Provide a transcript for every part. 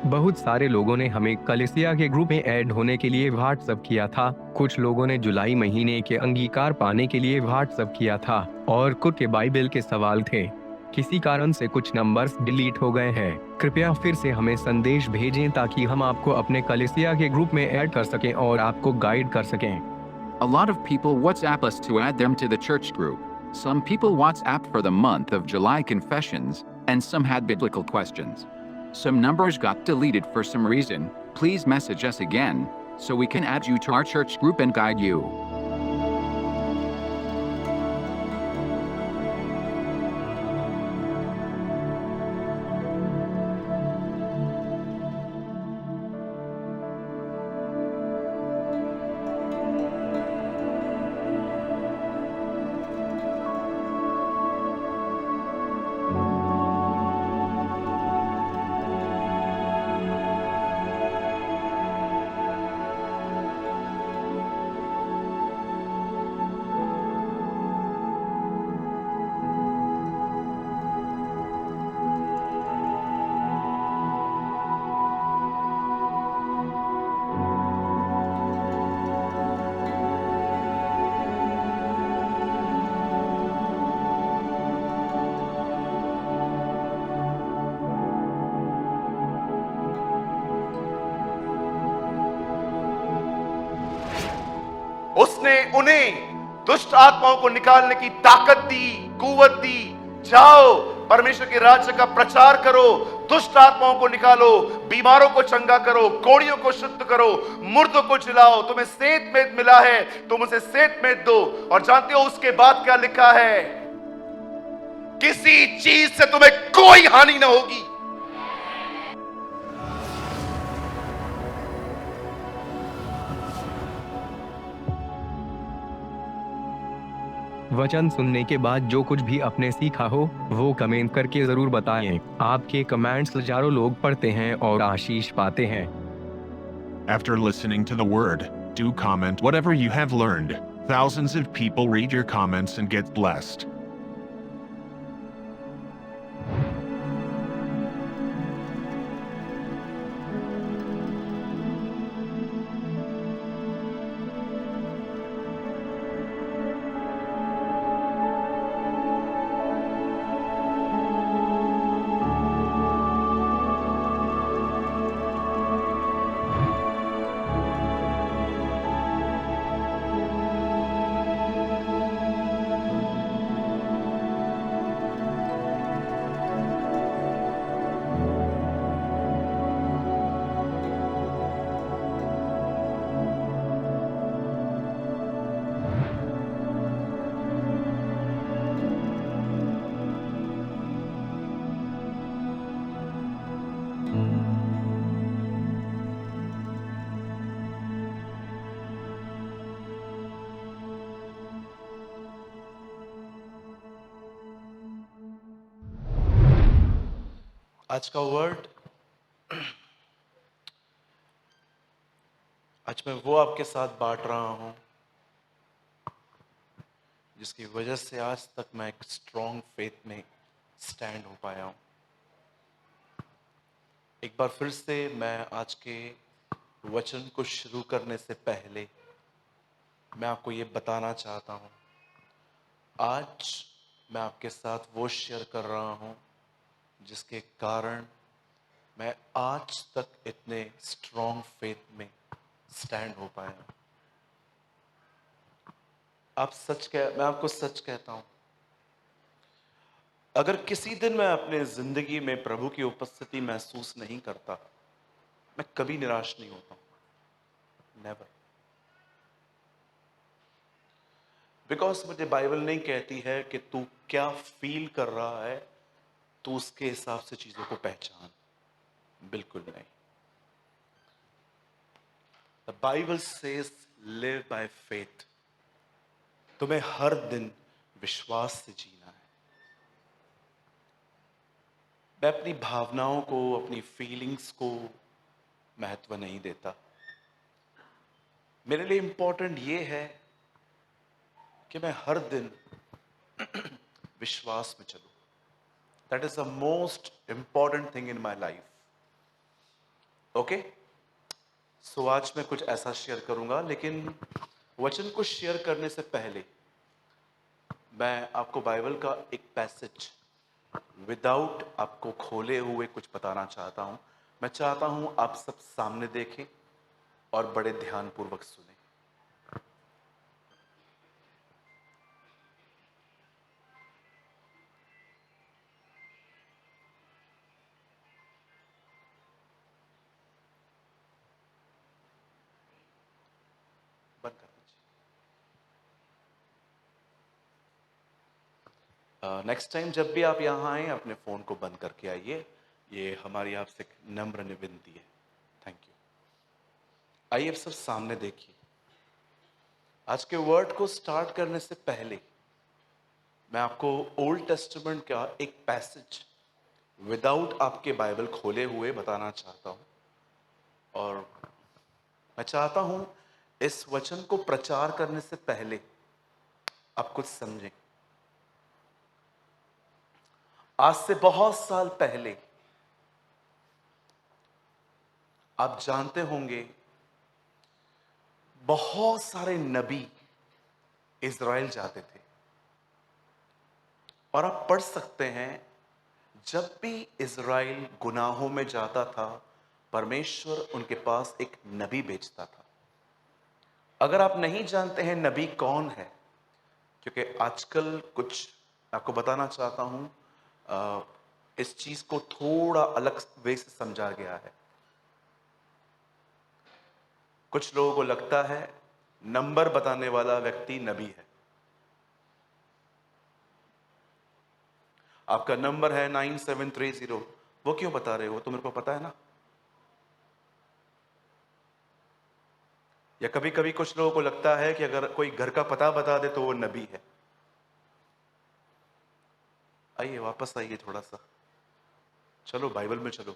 बहुत सारे लोगों ने हमें कलीसिया के ग्रुप में ऐड होने के लिए व्हाट्सएप किया था। कुछ लोगों ने जुलाई महीने के अंगीकार पाने के लिए व्हाट्सएप किया था और कुछ के बाइबल के सवाल थे। किसी कारण से कुछ नंबर्स डिलीट हो गए हैं। कृपया फिर से हमें संदेश भेजें ताकि हम आपको अपने कलीसिया के ग्रुप में ऐड कर सकें और आपको गाइड कर सकें। A lot of people WhatsApp us to add them to the church group. Some people WhatsApp for the month of July confessions, and some had biblical questions. Some numbers got deleted for some reason. Please message us again so we can add you to our church group and guide you. उसने उन्हें दुष्ट आत्माओं को निकालने की ताकत दी, कुवत दी। जाओ, परमेश्वर के राज्य का प्रचार करो, दुष्ट आत्माओं को निकालो, बीमारों को चंगा करो, कोढ़ियों को शुद्ध करो, मुर्दों को जिलाओ। तुम्हें सेंत मेद मिला है, तुम उसे सेंत मेद दो। और जानते हो उसके बाद क्या लिखा है? किसी चीज से तुम्हें कोई हानि ना होगी। वचन सुनने के बाद जो कुछ भी आपने सीखा हो वो कमेंट करके जरूर बताएं। आपके कमेंट्स हजारों लोग पढ़ते हैं और आशीष पाते हैं। After listening to the word, do comment whatever you have learned. Thousands of people read your comments and get blessed. आज का वर्ड, आज मैं वो आपके साथ बांट रहा हूं जिसकी वजह से आज तक मैं एक स्ट्रॉन्ग फेथ में स्टैंड हो पाया हूं। एक बार फिर से मैं आज के वचन को शुरू करने से पहले मैं आपको ये बताना चाहता हूं, आज मैं आपके साथ वो शेयर कर रहा हूं जिसके कारण मैं आज तक इतने स्ट्रॉन्ग फेथ में स्टैंड हो पाया। मैं आपको सच कहता हूं, अगर किसी दिन मैं अपने जिंदगी में प्रभु की उपस्थिति महसूस नहीं करता, मैं कभी निराश नहीं होता। नेवर। बिकॉज मुझे बाइबल नहीं कहती है कि तू क्या फील कर रहा है तू उसके हिसाब से चीजों को पहचान। बिल्कुल नहीं। The Bible says live by faith. तुम्हें हर दिन विश्वास से जीना है। मैं अपनी भावनाओं को, अपनी फीलिंग्स को महत्व नहीं देता। मेरे लिए इंपॉर्टेंट ये है कि मैं हर दिन विश्वास में चलूं। That is the most important thing in my life. Okay, so आज मैं कुछ ऐसा शेयर करूंगा, लेकिन वचन को शेयर करने से पहले मैं आपको बाइबल का एक पैसेज विदाउट आपको खोले हुए कुछ बताना चाहता हूं। मैं चाहता हूं आप सब सामने देखें और बड़े ध्यानपूर्वक सुने। बंद कर दीजिए। नेक्स्ट टाइम जब भी आप यहां आए अपने फोन को बंद करके आइए, ये हमारी आपसे एक नम्र निवेदन है। Thank you. आइए अब सब सामने देखिए। आज के वर्ड को स्टार्ट करने से पहले मैं आपको ओल्ड टेस्टामेंट का एक पैसेज विदाउट आपके बाइबल खोले हुए बताना चाहता हूं, और मैं चाहता हूं इस वचन को प्रचार करने से पहले आप कुछ समझें। आज से बहुत साल पहले आप जानते होंगे बहुत सारे नबी इज़राइल जाते थे, और आप पढ़ सकते हैं जब भी इज़राइल गुनाहों में जाता था परमेश्वर उनके पास एक नबी भेजता था। अगर आप नहीं जानते हैं नबी कौन है, क्योंकि आजकल कुछ आपको बताना चाहता हूं, इस चीज को थोड़ा अलग वे से समझा गया है। कुछ लोगों को लगता है नंबर बताने वाला व्यक्ति नबी है। आपका नंबर है 9730, वो क्यों बता रहे हो, तो मेरे को पता है ना। या कभी कभी कुछ लोगों को लगता है कि अगर कोई घर का पता बता दे तो वो नबी है। आइए वापस आइए थोड़ा सा, चलो बाइबल में चलो।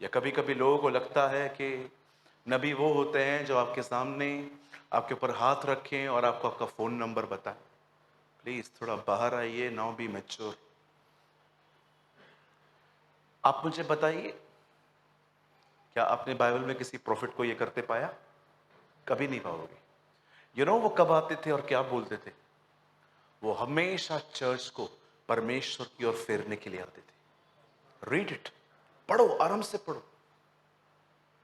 या कभी कभी लोगों को लगता है कि नबी वो होते हैं जो आपके सामने आपके ऊपर हाथ रखें और आपको आपका फोन नंबर बताएं। प्लीज थोड़ा बाहर आइए, नाउ बी मैच्योर। आप मुझे बताइए, क्या आपने बाइबल में किसी प्रॉफिट को ये करते पाया? कभी नहीं पाओगे। वो कब आते थे और क्या बोलते थे? वो हमेशा चर्च को परमेश्वर की ओर फेरने के लिए आते थे। रीड इट, पढ़ो, आराम से पढ़ो।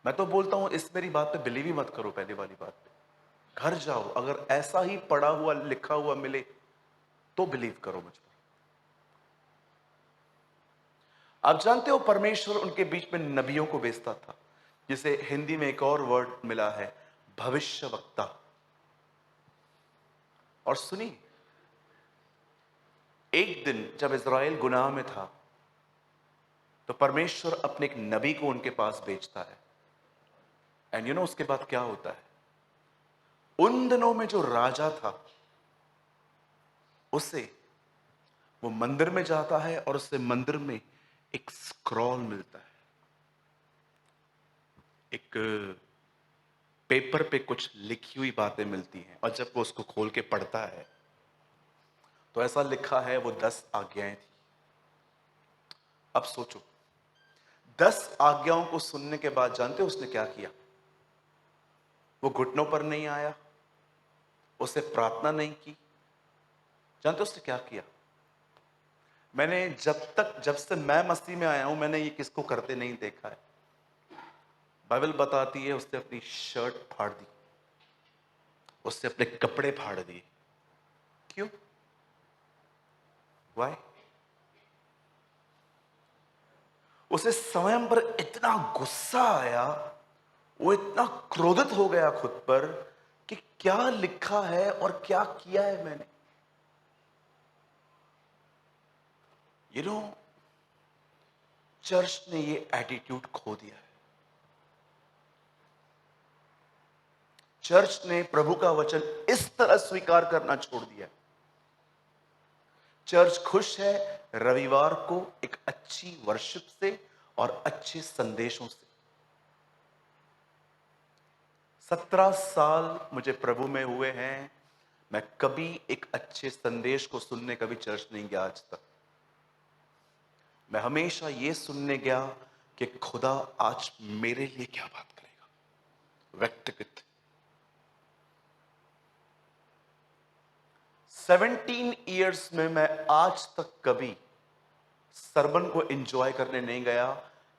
मैं तो बोलता हूं इस मेरी बात पे बिलीव ही मत करो। पहली वाली बात पे घर जाओ, अगर ऐसा ही पढ़ा हुआ लिखा हुआ मिले तो बिलीव करो मुझ पर। आप जानते हो परमेश्वर उनके बीच में नबियों को भेजता था, जिसे हिंदी में एक और वर्ड मिला है, भविष्यवक्ता। और सुनिए, एक दिन जब इज़राइल गुनाह में था तो परमेश्वर अपने एक नबी को उनके पास भेजता है। एंड उसके बाद क्या होता है? उन दिनों में जो राजा था उसे वो मंदिर में जाता है और उससे मंदिर में एक स्क्रॉल मिलता है, एक पेपर पे कुछ लिखी हुई बातें मिलती हैं। और जब वो उसको खोल के पढ़ता है तो ऐसा लिखा है वो 10 आज्ञाएं थी। अब सोचो, 10 आज्ञाओं को सुनने के बाद जानते हो उसने क्या किया? वो घुटनों पर नहीं आया, उसे प्रार्थना नहीं की। जानते हो उसने क्या किया? मैंने जब से मैं मसीह में आया हूं, मैंने ये किसको करते नहीं देखा है। बाइबल बताती है उसने अपनी शर्ट फाड़ दी, उसने अपने कपड़े फाड़ दिए। क्यों? वाई? उसे स्वयं पर इतना गुस्सा आया, वो इतना क्रोधित हो गया खुद पर कि क्या लिखा है और क्या किया है मैंने। चर्च ने ये एटीट्यूड खो दिया है। चर्च ने प्रभु का वचन इस तरह स्वीकार करना छोड़ दिया। चर्च खुश है रविवार को एक अच्छी वर्शिप से और अच्छे संदेशों से। 17 साल मुझे प्रभु में हुए हैं, मैं कभी एक अच्छे संदेश को सुनने कभी चर्च नहीं गया आज तक। मैं हमेशा ये सुनने गया कि खुदा आज मेरे लिए क्या बात करेगा, व्यक्तिगत। 17 इयर्स में मैं आज तक कभी सरमन को एंजॉय करने नहीं गया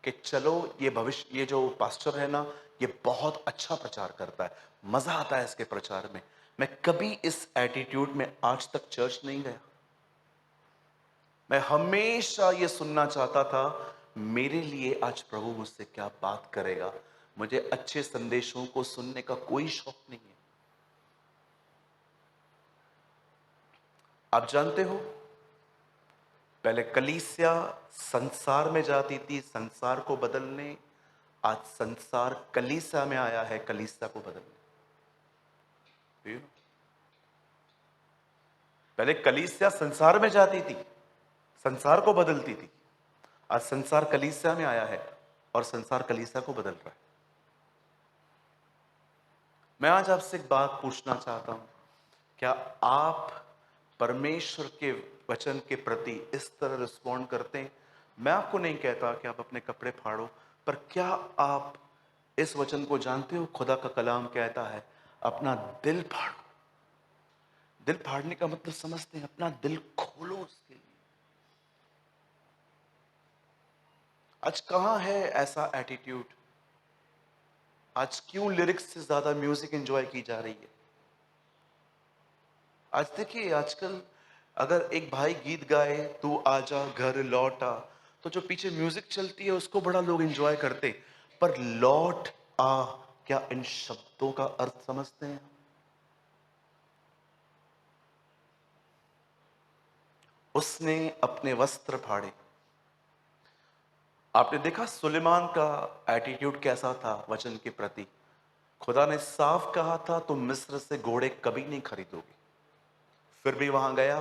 कि चलो ये भविष्य, ये जो पास्टर है ना, ये बहुत अच्छा प्रचार करता है, मजा आता है इसके प्रचार में। मैं कभी इस एटीट्यूड में आज तक चर्च नहीं गया। मैं हमेशा ये सुनना चाहता था मेरे लिए आज प्रभु मुझसे क्या बात करेगा। मुझे अच्छे संदेशों को सुनने का कोई शौक नहीं है। आप जानते हो, पहले कलीसिया संसार में जाती थी संसार को बदलने, आज संसार कलीसिया में आया है कलीसिया को बदलने। पहले कलीसिया संसार में जाती थी, संसार को बदलती थी, आज संसार कलीसिया में आया है और संसार कलीसिया को बदल रहा है। मैं आज आपसे एक बात पूछना चाहता हूं, क्या आप परमेश्वर के वचन के प्रति इस तरह रिस्पॉन्ड करते हैं? मैं आपको नहीं कहता कि आप अपने कपड़े फाड़ो, पर क्या आप इस वचन को जानते हो? खुदा का कलाम कहता है अपना दिल फाड़ो। दिल फाड़ने का मतलब समझते हैं? अपना दिल खोलो उसके लिए। आज कहां है ऐसा एटीट्यूड? आज क्यों लिरिक्स से ज्यादा म्यूजिक एंजॉय की जा रही है? आज देखिए, आजकल अगर एक भाई गीत गाए तू आजा घर लौटा, तो जो पीछे म्यूजिक चलती है उसको बड़ा लोग एंजॉय करते, पर लौट आ, क्या इन शब्दों का अर्थ समझते हैं? उसने अपने वस्त्र फाड़े। आपने देखा सुलेमान का एटीट्यूड कैसा था वचन के प्रति? खुदा ने साफ कहा था तुम मिस्र से घोड़े कभी नहीं खरीदोगे, फिर भी वहां गया,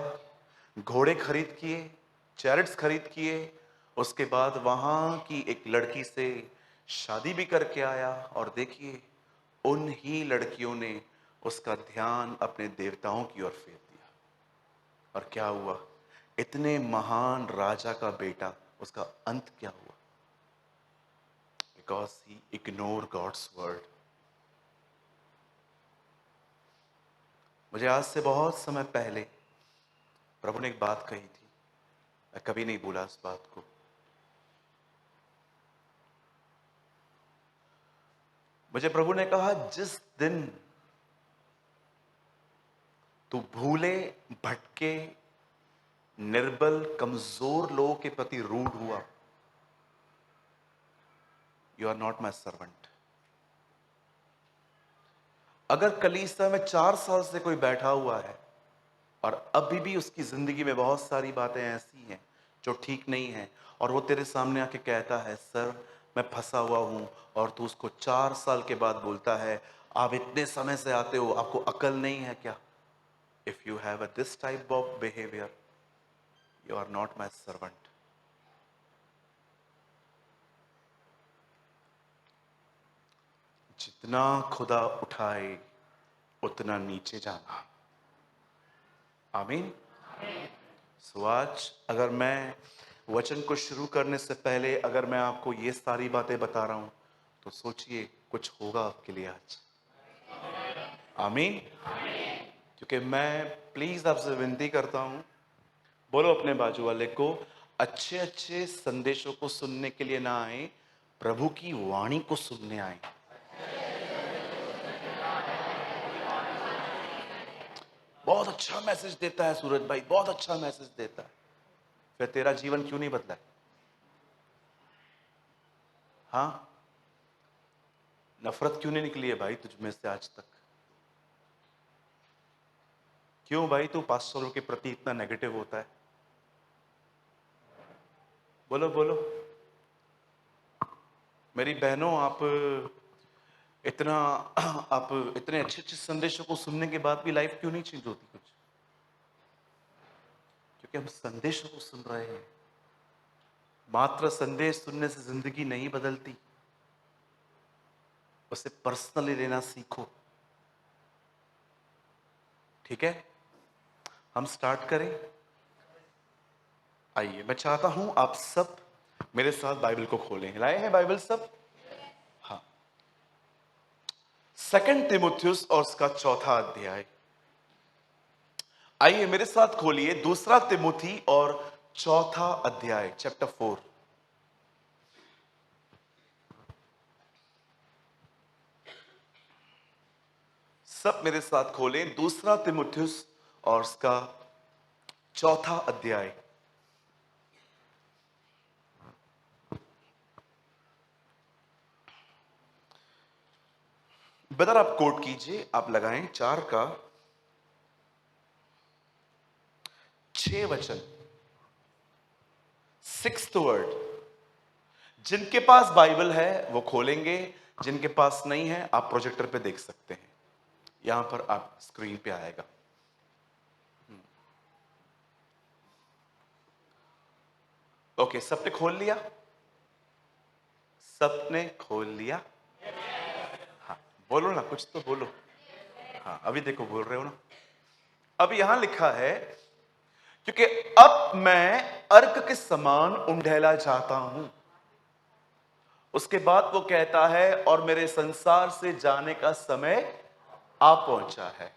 घोड़े खरीद किए, चैरिट्स खरीद किए, उसके बाद वहां की एक लड़की से शादी भी करके आया, और देखिए उन ही लड़कियों ने उसका ध्यान अपने देवताओं की ओर फेर दिया। और क्या हुआ? इतने महान राजा का बेटा, उसका अंत क्या हुआ? Because he ignore God's word. मुझे आज से बहुत समय पहले प्रभु ने एक बात कही थी, मैं कभी नहीं भूला उस बात को। मुझे प्रभु ने कहा जिस दिन तू भूले, भटके, निर्बल, कमजोर लोगों के प्रति रूड हुआ, you are not my servant. अगर कलीसिया में 4 साल से कोई बैठा हुआ है और अभी भी उसकी जिंदगी में बहुत सारी बातें ऐसी हैं जो ठीक नहीं है, और वो तेरे सामने आके कहता है सर मैं फंसा हुआ हूं, और तू उसको 4 साल के बाद बोलता है आप इतने समय से आते हो, आपको अकल नहीं है क्या? If you have this type of behaviour, you are not my servant. जितना खुदा उठाए उतना नीचे जाना। आमीन। सो आज अगर मैं वचन को शुरू करने से पहले अगर मैं आपको ये सारी बातें बता रहा हूं, तो सोचिए कुछ होगा आपके लिए आज। आमीन। क्योंकि मैं प्लीज आपसे विनती करता हूं, बोलो अपने बाजू वाले को, अच्छे अच्छे संदेशों को सुनने के लिए ना आए, प्रभु की वाणी को सुनने आए। बहुत अच्छा मैसेज देता है सूरज भाई, बहुत अच्छा मैसेज देता है, फिर तेरा जीवन क्यों नहीं बदला है? हाँ, नफरत क्यों नहीं निकली है भाई तुझ में से आज तक? क्यों भाई तू पास्टरों के प्रति इतना नेगेटिव होता है? बोलो बोलो। मेरी बहनों, आप इतने अच्छे अच्छे संदेशों को सुनने के बाद भी लाइफ क्यों नहीं चेंज होती कुछ? क्योंकि हम संदेशों को सुन रहे हैं। मात्र संदेश सुनने से जिंदगी नहीं बदलती, उसे पर्सनली लेना सीखो। ठीक है, हम स्टार्ट करें। आइए, मैं चाहता हूं आप सब मेरे साथ बाइबल को खोलें। लाए हैं बाइबल सब? हाँ। 2 तिमुथियुस और उसका चौथा अध्याय। आइए मेरे साथ खोलिए 2 तिमुथी और चौथा अध्याय, चैप्टर 4। सब मेरे साथ खोलें 2 तिमुथियुस और उसका चौथा अध्याय। ब्रदर आप कोट कीजिए, आप लगाएं 4 का 6 वचन, 6th वर्ड। जिनके पास बाइबल है वो खोलेंगे, जिनके पास नहीं है आप प्रोजेक्टर पे देख सकते हैं, यहां पर आप स्क्रीन पे आएगा। ओके, सबने खोल लिया? सबने खोल लिया? हाँ, बोलो ना, कुछ तो बोलो। हाँ, अभी देखो बोल रहे हो ना। अब यहां लिखा है, क्योंकि अब मैं अर्क के समान उंडेला जाता हूं। उसके बाद वो कहता है, और मेरे संसार से जाने का समय आ पहुंचा है।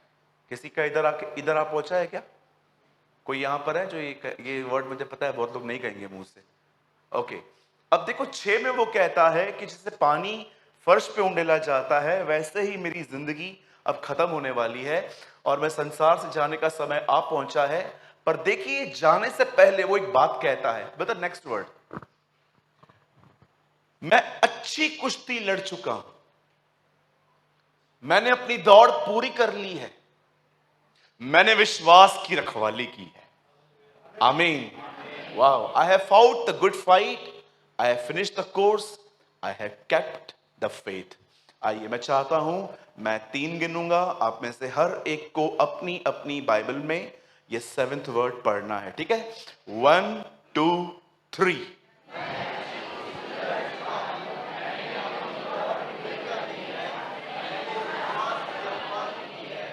किसी का इधर आ पहुंचा है क्या? कोई यहां पर है जो ये वर्ड मुझे पता है बहुत लोग नहीं कहेंगे मुंह से। ओके, अब देखो 6 में वो कहता है कि जैसे पानी फर्श पे उंडेला जाता है, वैसे ही मेरी जिंदगी अब खत्म होने वाली है और मैं संसार से जाने का समय आ पहुंचा है। पर देखिए, जाने से पहले वो एक बात कहता है। बता नेक्स्ट वर्ड, मैं अच्छी कुश्ती लड़ चुका हूं, मैंने अपनी दौड़ पूरी कर ली है, मैंने विश्वास की रखवाली की है। आमीन। Wow, I have fought the good fight, I have finished the course, I have kept the faith. आइए, मैं चाहता हूं, मैं 3 गिनूंगा, आप में से हर एक को अपनी अपनी बाइबल में ये 7th वर्ड पढ़ना है, ठीक है? 1 2 3।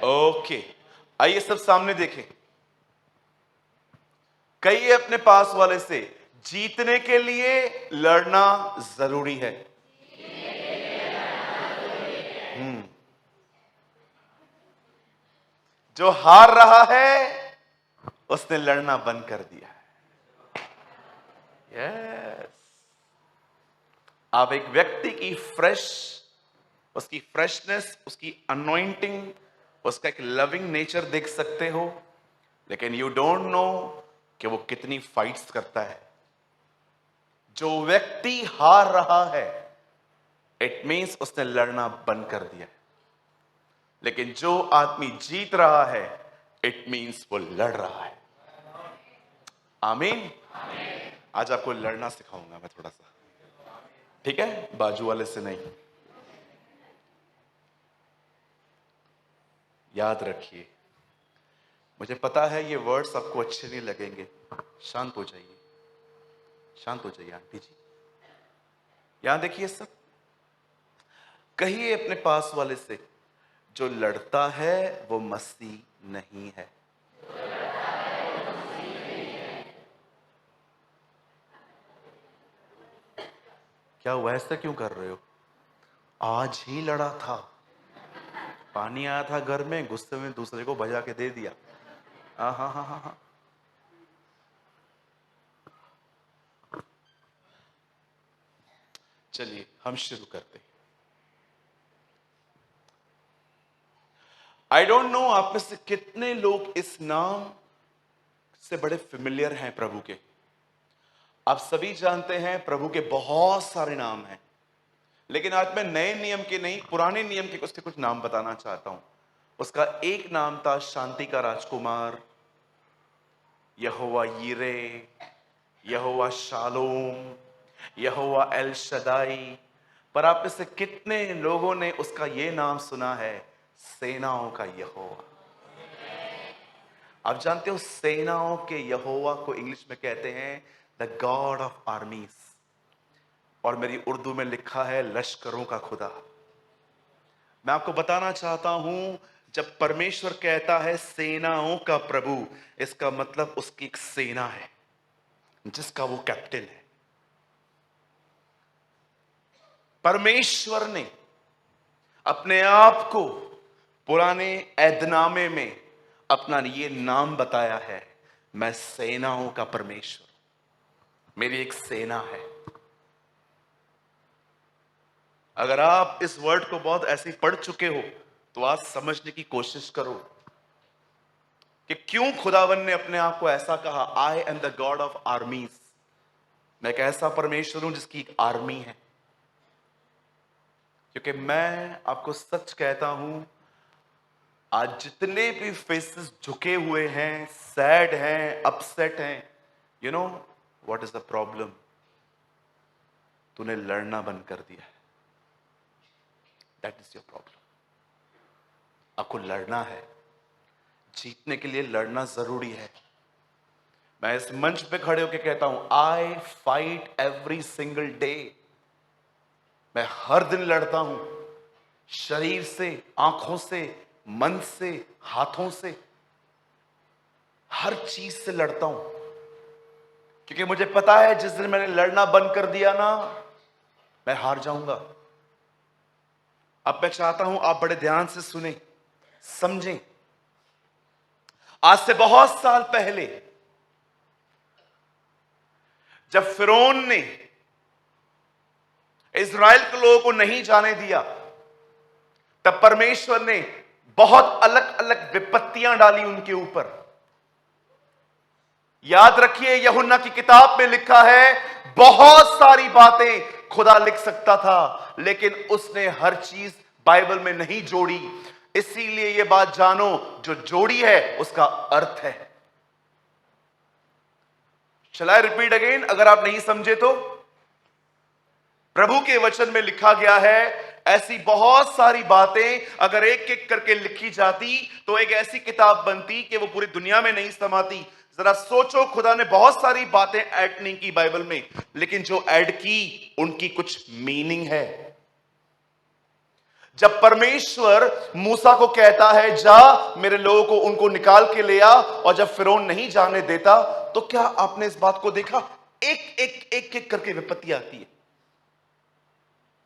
ओके, आइए सब सामने देखें। कहिए अपने पास वाले से, जीतने के लिए लड़ना जरूरी है। जो हार रहा है उसने लड़ना बंद कर दिया है। यस, आप एक व्यक्ति की उसकी फ्रेशनेस, उसकी अनॉइंटिंग, उसका एक लविंग नेचर देख सकते हो, लेकिन यू डोंट नो कि वो कितनी फाइट्स करता है। जो व्यक्ति हार रहा है, इट मींस उसने लड़ना बंद कर दिया है। लेकिन जो आदमी जीत रहा है, इट मींस वो लड़ रहा है। आमीन। आज आपको लड़ना सिखाऊंगा मैं थोड़ा सा, ठीक है? बाजू वाले से नहीं। याद रखिए, मुझे पता है ये वर्ड्स आपको अच्छे नहीं लगेंगे। शांत हो जाइए, शांत हो जाइए आंटी जी। यहां देखिए सब, कहिए अपने पास वाले से, जो लड़ता है वो मसीह नहीं है। क्या हुआ, ऐसा क्यों कर रहे हो? आज ही लड़ा था, पानी आया था घर में, गुस्से में दूसरे को बजा के दे दिया। हाँ हाँ हाँ हाँ हाँ। चलिए हम शुरू करते हैं। आई डोंट नो आप में से कितने लोग इस नाम से बड़े फेमिलियर हैं प्रभु के। आप सभी जानते हैं प्रभु के बहुत सारे नाम हैं, लेकिन आज मैं नए नियम के नहीं, पुराने नियम के उसके कुछ नाम बताना चाहता हूं। उसका एक नाम था शांति का राजकुमार, यहोवा यीरे, यहोवा शालोम, यहोवा एल शदाई। पर आप में से कितने लोगों ने उसका यह नाम सुना है, सेनाओं का यहोवा? आप जानते हो सेनाओं के यहोवा को इंग्लिश में कहते हैं द गॉड ऑफ आर्मीज, और मेरी उर्दू में लिखा है लश्करों का खुदा। मैं आपको बताना चाहता हूं, जब परमेश्वर कहता है सेनाओं का प्रभु, इसका मतलब उसकी एक सेना है। जिसका वो कैप्टन है। परमेश्वर ने अपने आप को पुराने ऐदनामे में अपना ये नाम बताया है, मैं सेनाओं का परमेश्वर, मेरी एक सेना है। अगर आप इस वर्ड को बहुत ऐसे ही पढ़ चुके हो तो आज समझने की कोशिश करो कि क्यों खुदावन ने अपने आप को ऐसा कहा, I am the God of आर्मीज, मैं एक ऐसा परमेश्वर हूं जिसकी एक आर्मी है। क्योंकि मैं आपको सच कहता हूं, आज जितने भी फेसेस झुके हुए हैं, सैड हैं, अपसेट हैं, you know what is the problem? तूने लड़ना बंद कर दिया है। That is your problem. आपको लड़ना है, जीतने के लिए लड़ना जरूरी है। मैं इस मंच पे खड़े होकर कहता हूं, आई फाइट एवरी सिंगल डे। मैं हर दिन लड़ता हूं, शरीर से, आंखों से, मन से, हाथों से, हर चीज से लड़ता हूं। क्योंकि मुझे पता है जिस दिन मैंने लड़ना बंद कर दिया ना, मैं हार जाऊंगा। अब मैं चाहता हूं आप बड़े ध्यान से सुने, समझें। आज से बहुत साल पहले जब फिरौन ने इज़राइल के लोगों को नहीं जाने दिया, तब परमेश्वर ने बहुत अलग अलग विपत्तियां डाली उनके ऊपर। याद रखिए, यूहन्ना की किताब में लिखा है, बहुत सारी बातें खुदा लिख सकता था, लेकिन उसने हर चीज बाइबल में नहीं जोड़ी। इसीलिए यह बात जानो, जो जोड़ी है उसका अर्थ है। शैल आई रिपीट अगेन, अगर आप नहीं समझे तो? प्रभु के वचन में लिखा गया है, ऐसी बहुत सारी बातें अगर एक एक करके लिखी जाती तो एक ऐसी किताब बनती कि वो पूरी दुनिया में नहीं समाती। जरा सोचो, खुदा ने बहुत सारी बातें ऐड नहीं की बाइबल में, लेकिन जो ऐड की उनकी कुछ मीनिंग है। जब परमेश्वर मूसा को कहता है, जा मेरे लोगों को उनको निकाल के ले आ, और जब फिरौन नहीं जाने देता, तो क्या आपने इस बात को देखा? एक एक एक एक करके विपत्ति आती है।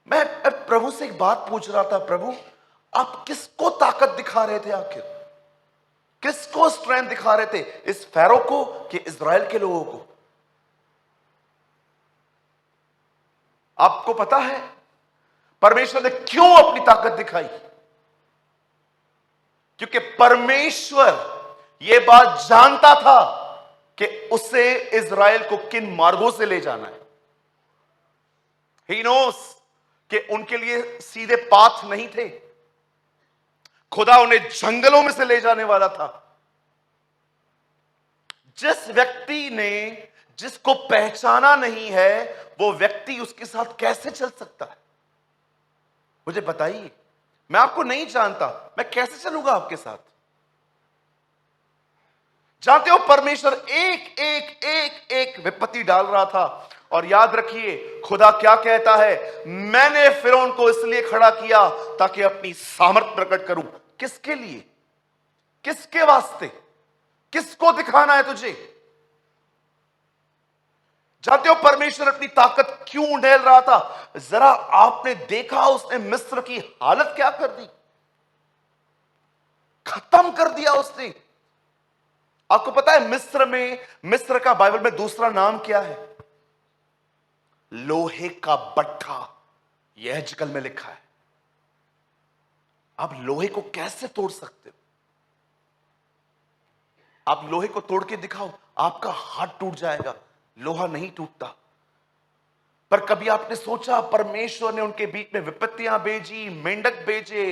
मैं प्रभु से एक बात पूछ रहा था, प्रभु आप किसको ताकत दिखा रहे थे? आखिर किसको स्ट्रेंथ दिखा रहे थे? इस फैरो को कि इज़राइल के लोगों को? आपको पता है परमेश्वर ने क्यों अपनी ताकत दिखाई? क्योंकि परमेश्वर यह बात जानता था कि उसे इज़राइल को किन मार्गों से ले जाना है। ही नोस कि उनके लिए सीधे पाथ नहीं थे। खुदा उन्हें जंगलों में से ले जाने वाला था। जिस व्यक्ति ने जिसको पहचाना नहीं है, वो व्यक्ति उसके साथ कैसे चल सकता है? मुझे बताइए, मैं आपको नहीं जानता, मैं कैसे चलूंगा आपके साथ? जानते हो, परमेश्वर एक एक एक एक विपत्ति डाल रहा था। और याद रखिए, खुदा क्या कहता है, मैंने फिरौन को इसलिए खड़ा किया ताकि अपनी सामर्थ प्रकट करूं। किसके लिए? किसके वास्ते? किसको दिखाना है तुझे? जानते हो परमेश्वर अपनी ताकत क्यों ढेल रहा था? जरा आपने देखा उसने मिस्र की हालत क्या कर दी? खत्म कर दिया उसने। आपको पता है मिस्र का बाइबल में दूसरा नाम क्या है? लोहे का बट्टा। यह हेजकल में लिखा है। आप लोहे को कैसे तोड़ सकते हो? आप लोहे को तोड़ के दिखाओ, आपका हाथ टूट जाएगा। लोहा नहीं टूटता। पर कभी आपने सोचा, परमेश्वर ने उनके बीच में विपत्तियां भेजी, मेंढक भेजे,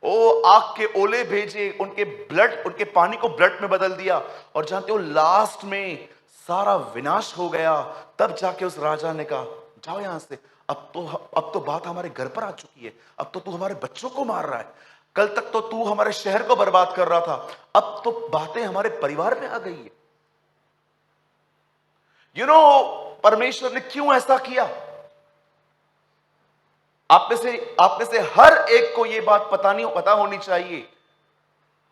आग के ओले भेजे, उनके पानी को ब्लड में बदल दिया, और जानते हो लास्ट में सारा विनाश हो गया। तब जाके उस राजा ने कहा, जाओ यहां से, अब तो बात हमारे घर पर आ चुकी है। अब तो तू हमारे बच्चों को मार रहा है। कल तक तो तू हमारे शहर को बर्बाद कर रहा था, अब तो बातें हमारे परिवार में आ गई है। परमेश्वर ने क्यों ऐसा किया? आप में से हर एक को यह बात पता होनी चाहिए।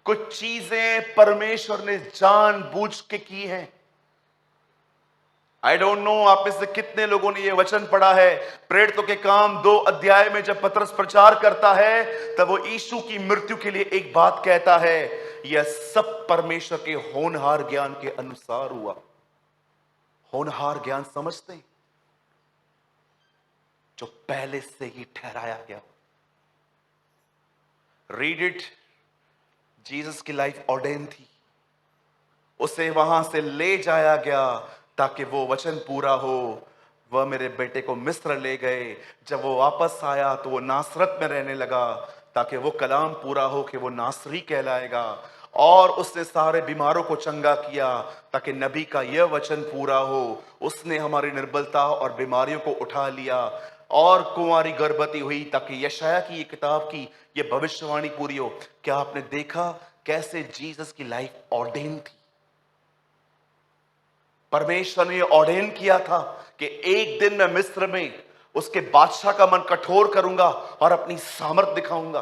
कुछ चीजें परमेश्वर ने जानबूझ के की हैं। आई डोंट नो आप में से कितने लोगों ने यह वचन पढ़ा है। प्रेरितों के काम 2 अध्याय में जब पतरस प्रचार करता है तब वो यीशु की मृत्यु के लिए एक बात कहता है, यह सब परमेश्वर के होनहार ज्ञान के अनुसार हुआ। होनहार ज्ञान समझते हैं? जो पहले से ही ठहराया गया। Read it. जीसस की लाइफ ऑर्डेन थी, उसे वहां से ले जाया गया ताकि वो वचन पूरा हो। वह मेरे बेटे को मिस्र ले गए, जब वो वापस आया तो वो नासरत में रहने लगा ताकि वो कलाम पूरा हो कि वो नासरी कहलाएगा। और उसने सारे बीमारों को चंगा किया ताकि नबी का यह वचन पूरा हो, उसने हमारी निर्बलता और बीमारियों को उठा लिया। और कुंवारी गर्भवती हुई ताकि यशाया की ये किताब की ये भविष्यवाणी पूरी हो। क्या आपने देखा कैसे जीसस की लाइफ ऑर्डेन थी? परमेश्वर ने ऑर्डेन किया था कि एक दिन मैं मिस्र में उसके बादशाह का मन कठोर करूंगा और अपनी सामर्थ दिखाऊंगा।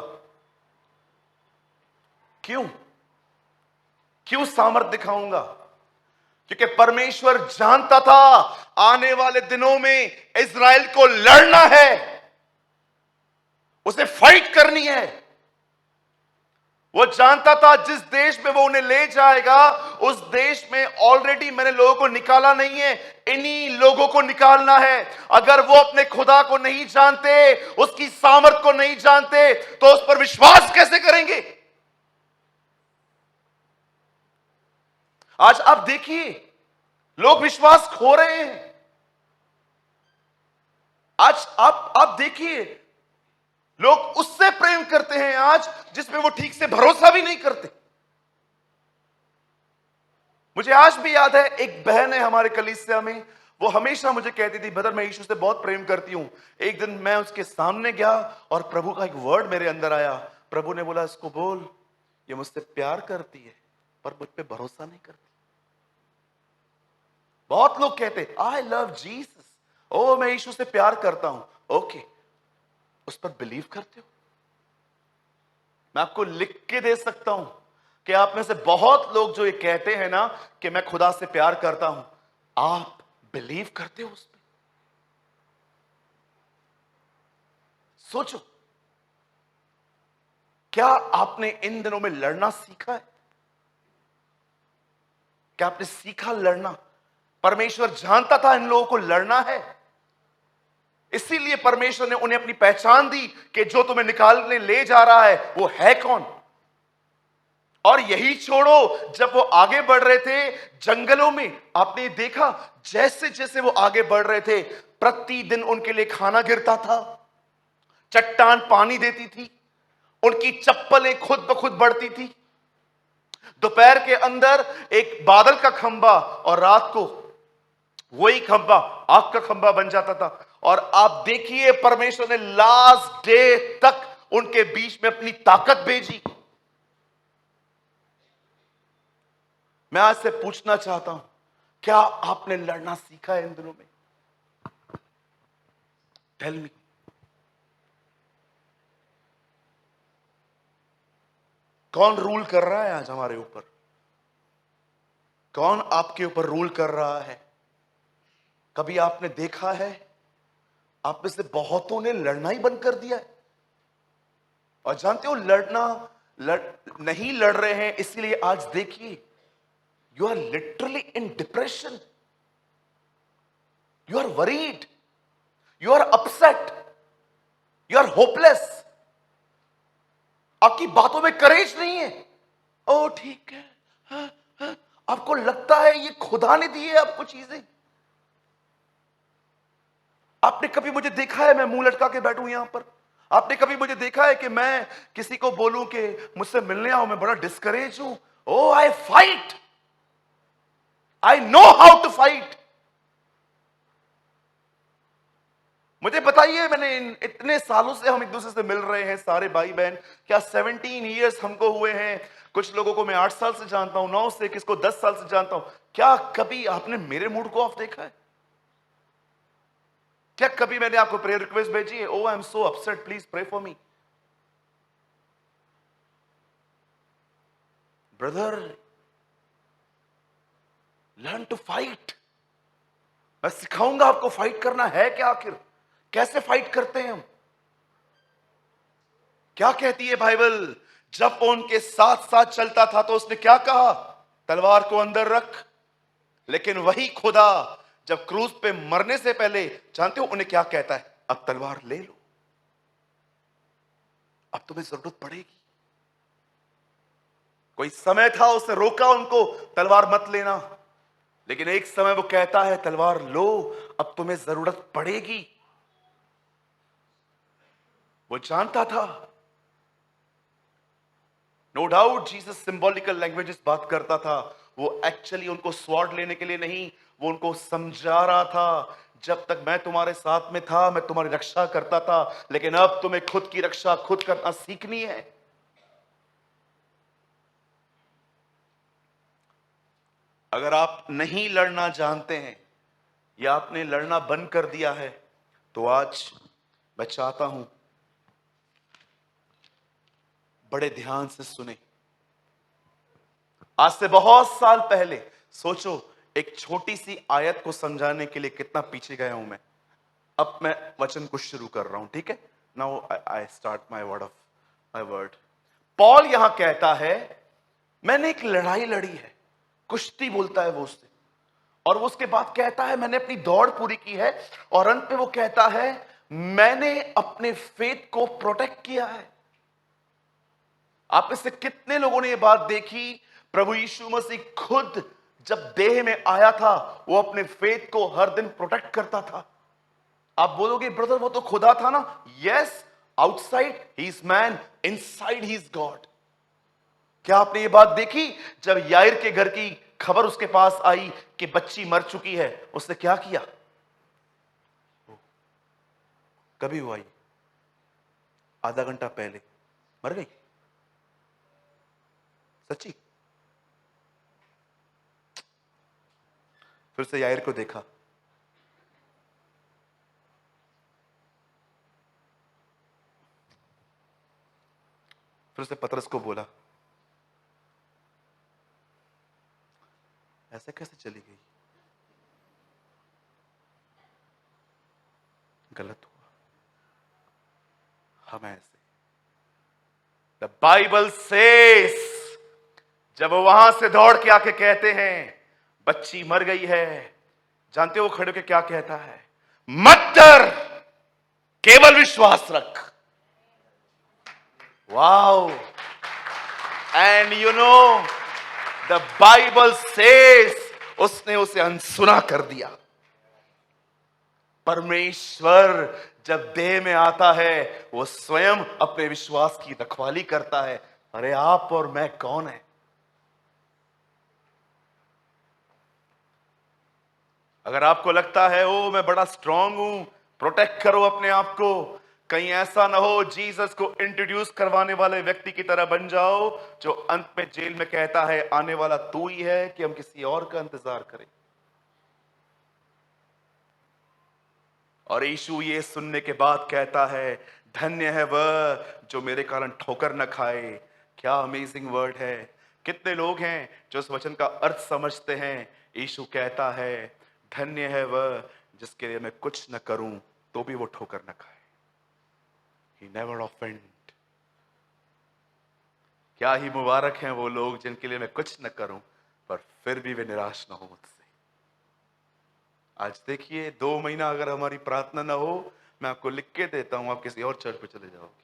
क्यों सामर्थ दिखाऊंगा? क्योंकि परमेश्वर जानता था आने वाले दिनों में इज़राइल को लड़ना है, उसे फाइट करनी है। वो जानता था जिस देश में वो उन्हें ले जाएगा उस देश में ऑलरेडी मैंने लोगों को निकाला नहीं है, इन्हीं लोगों को निकालना है। अगर वो अपने खुदा को नहीं जानते, उसकी सामर्थ को नहीं जानते, तो उस पर विश्वास कैसे करेंगे? आज आप देखिए लोग विश्वास खो रहे हैं। आज आप देखिए लोग उससे प्रेम करते हैं आज जिसमें वो ठीक से भरोसा भी नहीं करते। मुझे आज भी याद है, एक बहन है हमारे कलीसिया में, वो हमेशा मुझे कहती थी, ब्रदर मैं यीशु से बहुत प्रेम करती हूं। एक दिन मैं उसके सामने गया और प्रभु का एक वर्ड मेरे अंदर आया। प्रभु ने बोला इसको बोल, ये मुझसे प्यार करती है पर मुझ पे भरोसा नहीं करती। बहुत लोग कहते आई लव जीसस, ओ मैं यीशु से प्यार करता हूं। ओके, उस पर बिलीव करते हो? मैं आपको लिख के दे सकता हूं कि आप में से बहुत लोग जो ये कहते हैं ना कि मैं खुदा से प्यार करता हूं, आप बिलीव करते हो उस पर? सोचो, क्या आपने इन दिनों में लड़ना सीखा है? क्या आपने सीखा लड़ना? परमेश्वर जानता था इन लोगों को लड़ना है, इसीलिए परमेश्वर ने उन्हें अपनी पहचान दी कि जो तुम्हें निकालने ले जा रहा है वो है कौन। और यही छोड़ो, जब वो आगे बढ़ रहे थे जंगलों में, आपने देखा जैसे जैसे वो आगे बढ़ रहे थे प्रतिदिन उनके लिए खाना गिरता था, चट्टान पानी देती थी, उनकी चप्पलें खुद ब खुद बढ़ती थी। दोपहर के अंदर एक बादल का खंबा और रात को वही खंबा आग का खंबा बन जाता था। और आप देखिए परमेश्वर ने लास्ट डे तक उनके बीच में अपनी ताकत भेजी। मैं आज से पूछना चाहता हूं, क्या आपने लड़ना सीखा है इन दिनों में? Tell me. कौन रूल कर रहा है आज हमारे ऊपर? कौन आपके ऊपर रूल कर रहा है? कभी आपने देखा है आप में से बहुतों ने लड़ना ही बंद कर दिया है? और जानते हो नहीं लड़ रहे हैं, इसलिए आज देखिए you are literally in depression, you are worried, you are upset, you are hopeless. आपकी बातों में करेज नहीं है। ओ ठीक है, हाँ, आपको लगता है ये खुदा ने दी है आपको चीजें। आपने कभी मुझे देखा है मैं मुंह लटका के बैठूं यहां पर? आपने कभी मुझे देखा है कि मैं किसी को बोलूं कि मुझसे मिलने आओ, मैं बड़ा डिस्करेज हूं? Oh I fight, I know how to fight. मुझे बताइए, मैंने इतने सालों से हम एक दूसरे से मिल रहे हैं सारे भाई बहन, क्या 17 इयर्स हमको हुए हैं। कुछ लोगों को मैं 8 साल से जानता हूं, 9 से, किसको 10 साल से जानता हूं। क्या कभी आपने मेरे मूड को ऑफ देखा है? क्या कभी मैंने आपको प्रेयर रिक्वेस्ट भेजी है? Oh I am so upset, please pray for me. Brother, learn to fight. मैं सिखाऊंगा आपको फाइट करना है क्या, आखिर कैसे फाइट करते हैं हम। क्या कहती है बाइबल? जब वो उनके साथ साथ चलता था तो उसने क्या कहा? तलवार को अंदर रख। लेकिन वही खुदा जब क्रूज पे मरने से पहले जानते हो उन्हें क्या कहता है? अब तलवार ले लो, अब तुम्हें जरूरत पड़ेगी। कोई समय था उसने रोका उनको, तलवार मत लेना, लेकिन एक समय वो कहता है तलवार लो, अब तुम्हें जरूरत पड़ेगी। वो जानता था। No doubt Jesus symbolical languages बात करता था, वो एक्चुअली उनको स्वॉर्ड लेने के लिए नहीं, वो उनको समझा रहा था जब तक मैं तुम्हारे साथ में था मैं तुम्हारी रक्षा करता था, लेकिन अब तुम्हें खुद की रक्षा खुद करना सीखनी है। अगर आप नहीं लड़ना जानते हैं या आपने लड़ना बंद कर दिया है, तो आज मैं चाहता हूं बड़े ध्यान से सुने। आज से बहुत साल पहले सोचो, एक छोटी सी आयत को समझाने के लिए कितना पीछे गया हूं मैं। अब मैं वचन को शुरू कर रहा हूं, ठीक है? Now I start my word. Paul यहां कहता है मैंने एक लड़ाई लड़ी है, कुश्ती बोलता है वो उससे, और वो उसके बाद कहता है मैंने अपनी दौड़ पूरी की है, और अंत में वो कहता है मैंने अपने फेथ को प्रोटेक्ट किया है। आप में से कितने लोगों ने यह बात देखी? प्रभु यीशु मसीह खुद जब देह में आया था वो अपने फेथ को हर दिन प्रोटेक्ट करता था। आप बोलोगे ब्रदर वो तो खुदा था ना। Yes, outside he is man, inside he is God. क्या आपने ये बात देखी? जब याइर के घर की खबर उसके पास आई कि बच्ची मर चुकी है, उसने क्या किया? कभी हुआ ये? आधा घंटा पहले मर गई। सच्ची? फिर से याइर को देखा, फिर से पतरस को बोला ऐसे कैसे चली गई? गलत हुआ। हम ऐसे द बाइबल सेस, जब वो वहां से दौड़ के आके कहते हैं बच्ची मर गई है, जानते हो वो खड़े होके क्या कहता है? मत डर, केवल विश्वास रख। Wow! And you know the Bible says उसने उसे अनसुना कर दिया। परमेश्वर जब देह में आता है वो स्वयं अपने विश्वास की रखवाली करता है। अरे आप और मैं कौन है? अगर आपको लगता है ओ मैं बड़ा स्ट्रांग हूं, प्रोटेक्ट करो अपने आप को, कहीं ऐसा ना हो जीसस को इंट्रोड्यूस करवाने वाले व्यक्ति की तरह बन जाओ जो अंत में जेल में कहता है आने वाला तू ही है कि हम किसी और का इंतजार करें। और यीशु ये सुनने के बाद कहता है धन्य है वह जो मेरे कारण ठोकर न खाए। क्या अमेजिंग वर्ड है! कितने लोग हैं जो इस वचन का अर्थ समझते हैं? यीशु कहता है धन्य है वह जिसके लिए मैं कुछ न करूं तो भी वो ठोकर न खाए। He never offend। क्या ही मुबारक हैं वो लोग जिनके लिए मैं कुछ न करूं पर फिर भी वे निराश न हो मुझसे। आज देखिए 2 महीना अगर हमारी प्रार्थना ना हो, मैं आपको लिख के देता हूं, आप किसी और चर्च पे चले जाओगे।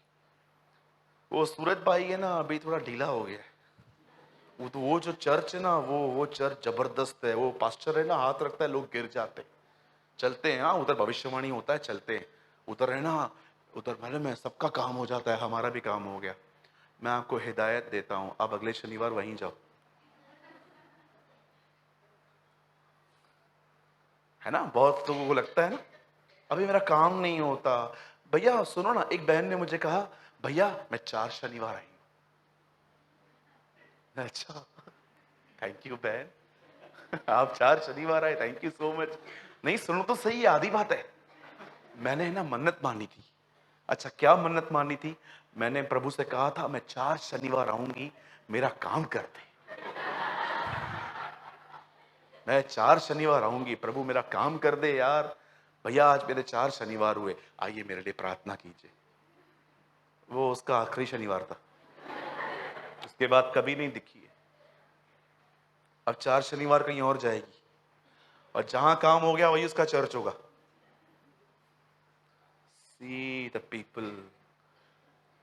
वो सूरज भाई है ना, अभी थोड़ा ढीला हो गया है। वो जो चर्च है ना, वो चर्च जबरदस्त है। वो पास्टर है ना, हाथ रखता है लोग गिर जाते हैं। चलते हैं, हाँ उधर भविष्यवाणी होता है, चलते हैं उधर है ना, उधर मैंने में सबका काम हो जाता है, हमारा भी काम हो गया। मैं आपको हिदायत देता हूं, आप अगले शनिवार वहीं जाओ, है ना। बहुत लोगों को लगता है ना अभी मेरा काम नहीं होता। भैया सुनो ना, एक बहन ने मुझे कहा भैया मैं 4 शनिवार आई हूं। अच्छा थैंक यू बहन, आप 4 शनिवार आए, थैंक यू सो मच। नहीं सुनो तो सही, आधी बात है। मैंने ना मन्नत मानी थी। अच्छा क्या मन्नत मानी थी? मैंने प्रभु से कहा था मैं 4 शनिवार आऊंगी, मेरा काम कर दे। मैं 4 शनिवार आऊंगी, प्रभु मेरा काम कर दे यार। भैया आज मेरे 4 शनिवार हुए, आइए मेरे लिए प्रार्थना कीजिए। वो उसका आखिरी शनिवार था, उसके बाद कभी नहीं दिखी है। अब 4 शनिवार कहीं और जाएगी, और जहां काम हो गया वही उसका चर्च होगा। सी द पीपल,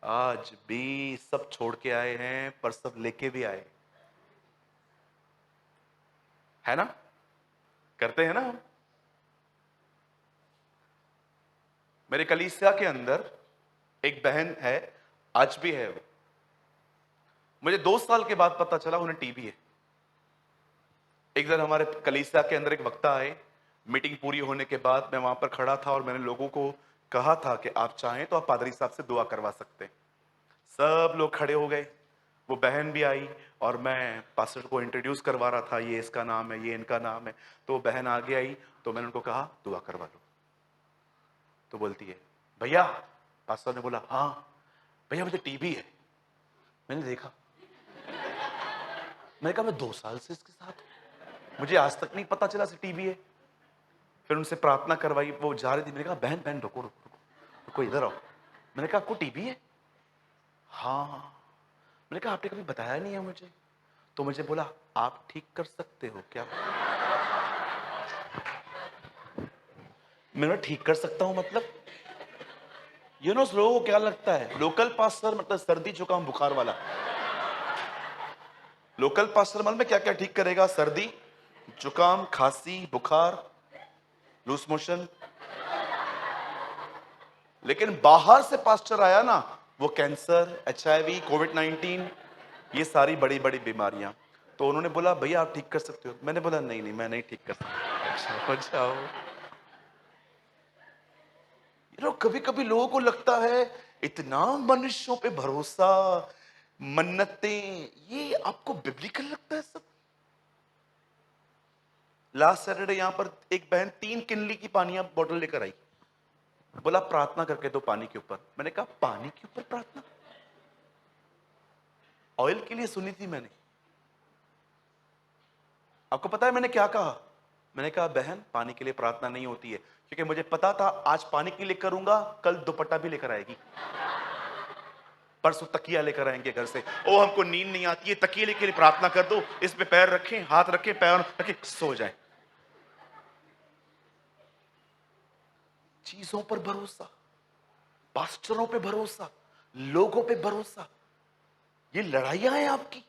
आज भी सब छोड़ के आए हैं, पर सब लेके भी आए, है ना? करते हैं ना हम। मेरे कलीसिया के अंदर एक बहन है, आज भी है वो। मुझे 2 साल के बाद पता चला उन्हें टीबी है। एक दिन हमारे कलीसिया के अंदर एक वक्ता आए, मीटिंग पूरी होने के बाद मैं वहां पर खड़ा था और मैंने लोगों को कहा था कि आप चाहें तो आप पादरी साहब से दुआ करवा सकते हैं। सब लोग खड़े हो गए, वो बहन भी आई और मैं पास्टर को इंट्रोड्यूस करवा रहा था, ये इसका नाम है, ये इनका नाम है। तो वो बहन आगे आई तो मैंने उनको कहा दुआ करवा लो। तो बोलती है भैया, पास्टर ने बोला हाँ भैया मुझे टीबी है। मैंने देखा, मैंने कहा मैं 2 साल से इसके साथ हूं, मुझे आज तक नहीं पता चला टीबी है। फिर उनसे प्रार्थना करवाई, वो जा रही थी, मैंने कहा बहन बहन रुको रुको रुको रुको, इधर आओ। मैंने कहा आपको टीबी है? हाँ। मैंने कहा आपने कभी बताया नहीं है मुझे। तो मुझे बोला आप ठीक कर सकते हो क्या? मैंने ठीक कर सकता हूं मतलब? लोगों को क्या लगता है लोकल पास्टर मतलब सर्दी जुकाम बुखार वाला। लोकल पास्टर मतलब में क्या क्या ठीक करेगा? सर्दी जुकाम खांसी बुखार लूज मोशन। लेकिन बाहर से पास्टर आया ना, वो कैंसर HIV कोविड-19 ये सारी बड़ी बड़ी बीमारियां। तो उन्होंने बोला भैया आप ठीक कर सकते हो। मैंने बोला नहीं नहीं मैं नहीं ठीक कर सकता। अच्छा जाओ। कभी कभी लोगों को लगता है इतना मनुष्यों पे भरोसा, मन्नतें, ये आपको बिब्लिकल लगता है सब? लास्ट सैटरडे यहां पर एक बहन 3 किनली की पानी बोतल लेकर आई, बोला प्रार्थना करके दो पानी के ऊपर। मैंने कहा पानी के ऊपर प्रार्थना? ऑयल के लिए सुनी थी मैंने। आपको पता है मैंने क्या कहा? मैंने कहा बहन पानी के लिए प्रार्थना नहीं होती है, क्योंकि मुझे पता था आज पानी के लिए करूंगा, कल दुपट्टा भी लेकर आएगी, परसों तकिया लेकर आएंगे घर से। ओ हमको नींद नहीं आती है, तकिए के लिए प्रार्थना कर दो, इस पे पैर रखें, हाथ रखें, पैर रखें, सो जाए। चीजों पर भरोसा, पास्टरों पे भरोसा, लोगों पे भरोसा, ये लड़ाइयां हैं आपकी।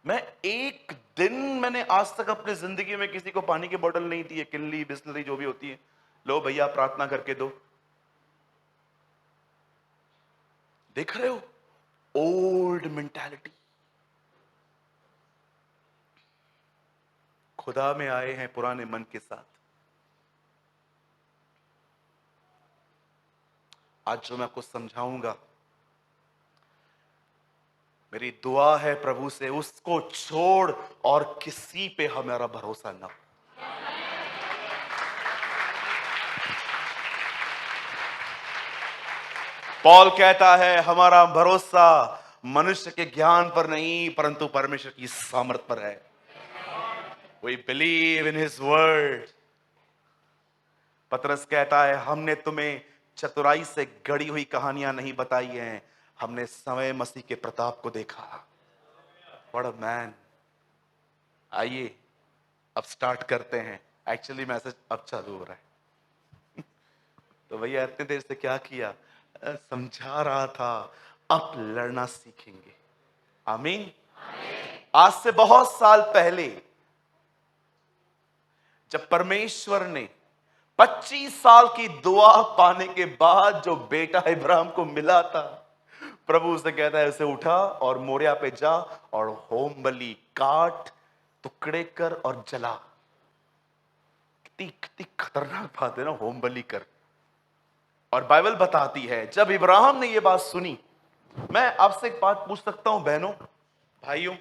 मैंने आज तक अपनी जिंदगी में किसी को पानी की बोतल नहीं दी है, किनली बिस्लरी जो भी होती है, लो भैया प्रार्थना करके दो। देख रहे हो ओल्ड मेंटालिटी। खुदा में आए हैं पुराने मन के साथ। आज जो मैं आपको समझाऊंगा, मेरी दुआ है प्रभु से उसको छोड़ और किसी पे हमारा भरोसा ना हो। पॉल कहता है हमारा भरोसा मनुष्य के ज्ञान पर नहीं परंतु परमेश्वर की सामर्थ पर है। We believe in his word। पतरस कहता है हमने तुम्हें चतुराई से गढ़ी हुई कहानियां नहीं बताई हैं, हमने समय मसीह के प्रताप को देखा। What a man। आइए अब स्टार्ट करते हैं। एक्चुअली मैसेज अब चालू हो रहा है। तो भैया इतने देर से क्या किया? समझा रहा था, अब लड़ना सीखेंगे। आमीन। आज से बहुत साल पहले जब परमेश्वर ने 25 साल की दुआ पाने के बाद जो बेटा इब्राहिम को मिला था, प्रभु उसे कहता है उसे उठा और मोरिया पे जा और होम बलि काट, टुकड़े कर और जला। कितनी खतरनाक बात है ना, होम बलि कर। और बाइबल बताती है जब इब्राहिम ने यह बात सुनी। मैं आपसे एक बात पूछ सकता हूं बहनों भाइयों,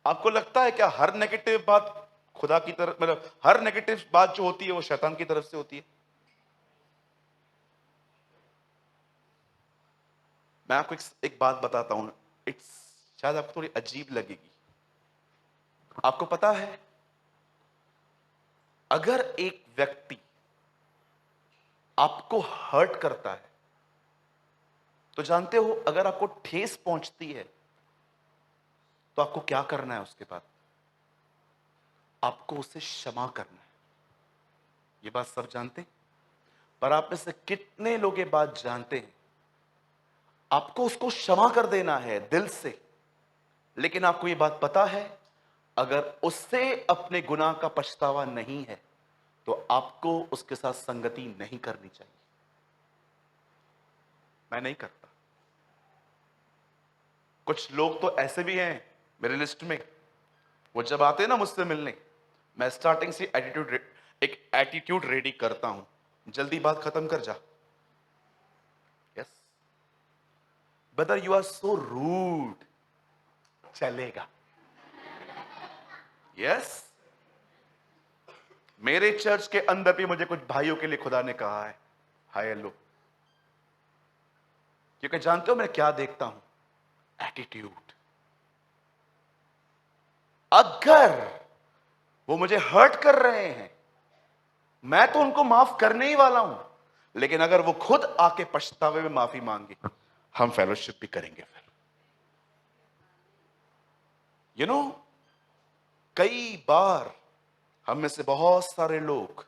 आपको लगता है क्या हर नेगेटिव बात खुदा की तरफ, मतलब हर नेगेटिव बात जो होती है वो शैतान की तरफ से होती है? मैं आपको एक बात बताता हूं, शायद आपको थोड़ी अजीब लगेगी। आपको पता है, अगर एक व्यक्ति आपको हर्ट करता है, तो जानते हो अगर आपको ठेस पहुंचती है तो आपको क्या करना है? उसके बाद आपको उसे क्षमा करना है। ये बात सब जानते हैं, पर आप में से कितने लोग ये बात जानते हैं? आपको उसको क्षमा कर देना है दिल से, लेकिन आपको ये बात पता है अगर उससे अपने गुनाह का पछतावा नहीं है तो आपको उसके साथ संगति नहीं करनी चाहिए। मैं नहीं करता। कुछ लोग तो ऐसे भी हैं मेरे लिस्ट में, वो जब आते हैं ना मुझसे मिलने, मैं स्टार्टिंग से एक एटीट्यूड रेडी करता हूं, जल्दी बात खत्म कर जा। Yes brother, you are so rude, चलेगा। यस मेरे चर्च के अंदर भी मुझे कुछ भाइयों के लिए खुदा ने कहा है हाय हेलो, क्योंकि जानते हो मैं क्या देखता हूं? एटीट्यूड। अगर वो मुझे हर्ट कर रहे हैं, मैं तो उनको माफ करने ही वाला हूं, लेकिन अगर वो खुद आके पछतावे में माफी मांगे, हम फेलोशिप भी करेंगे। फिर यू नो, कई बार हम में से बहुत सारे लोग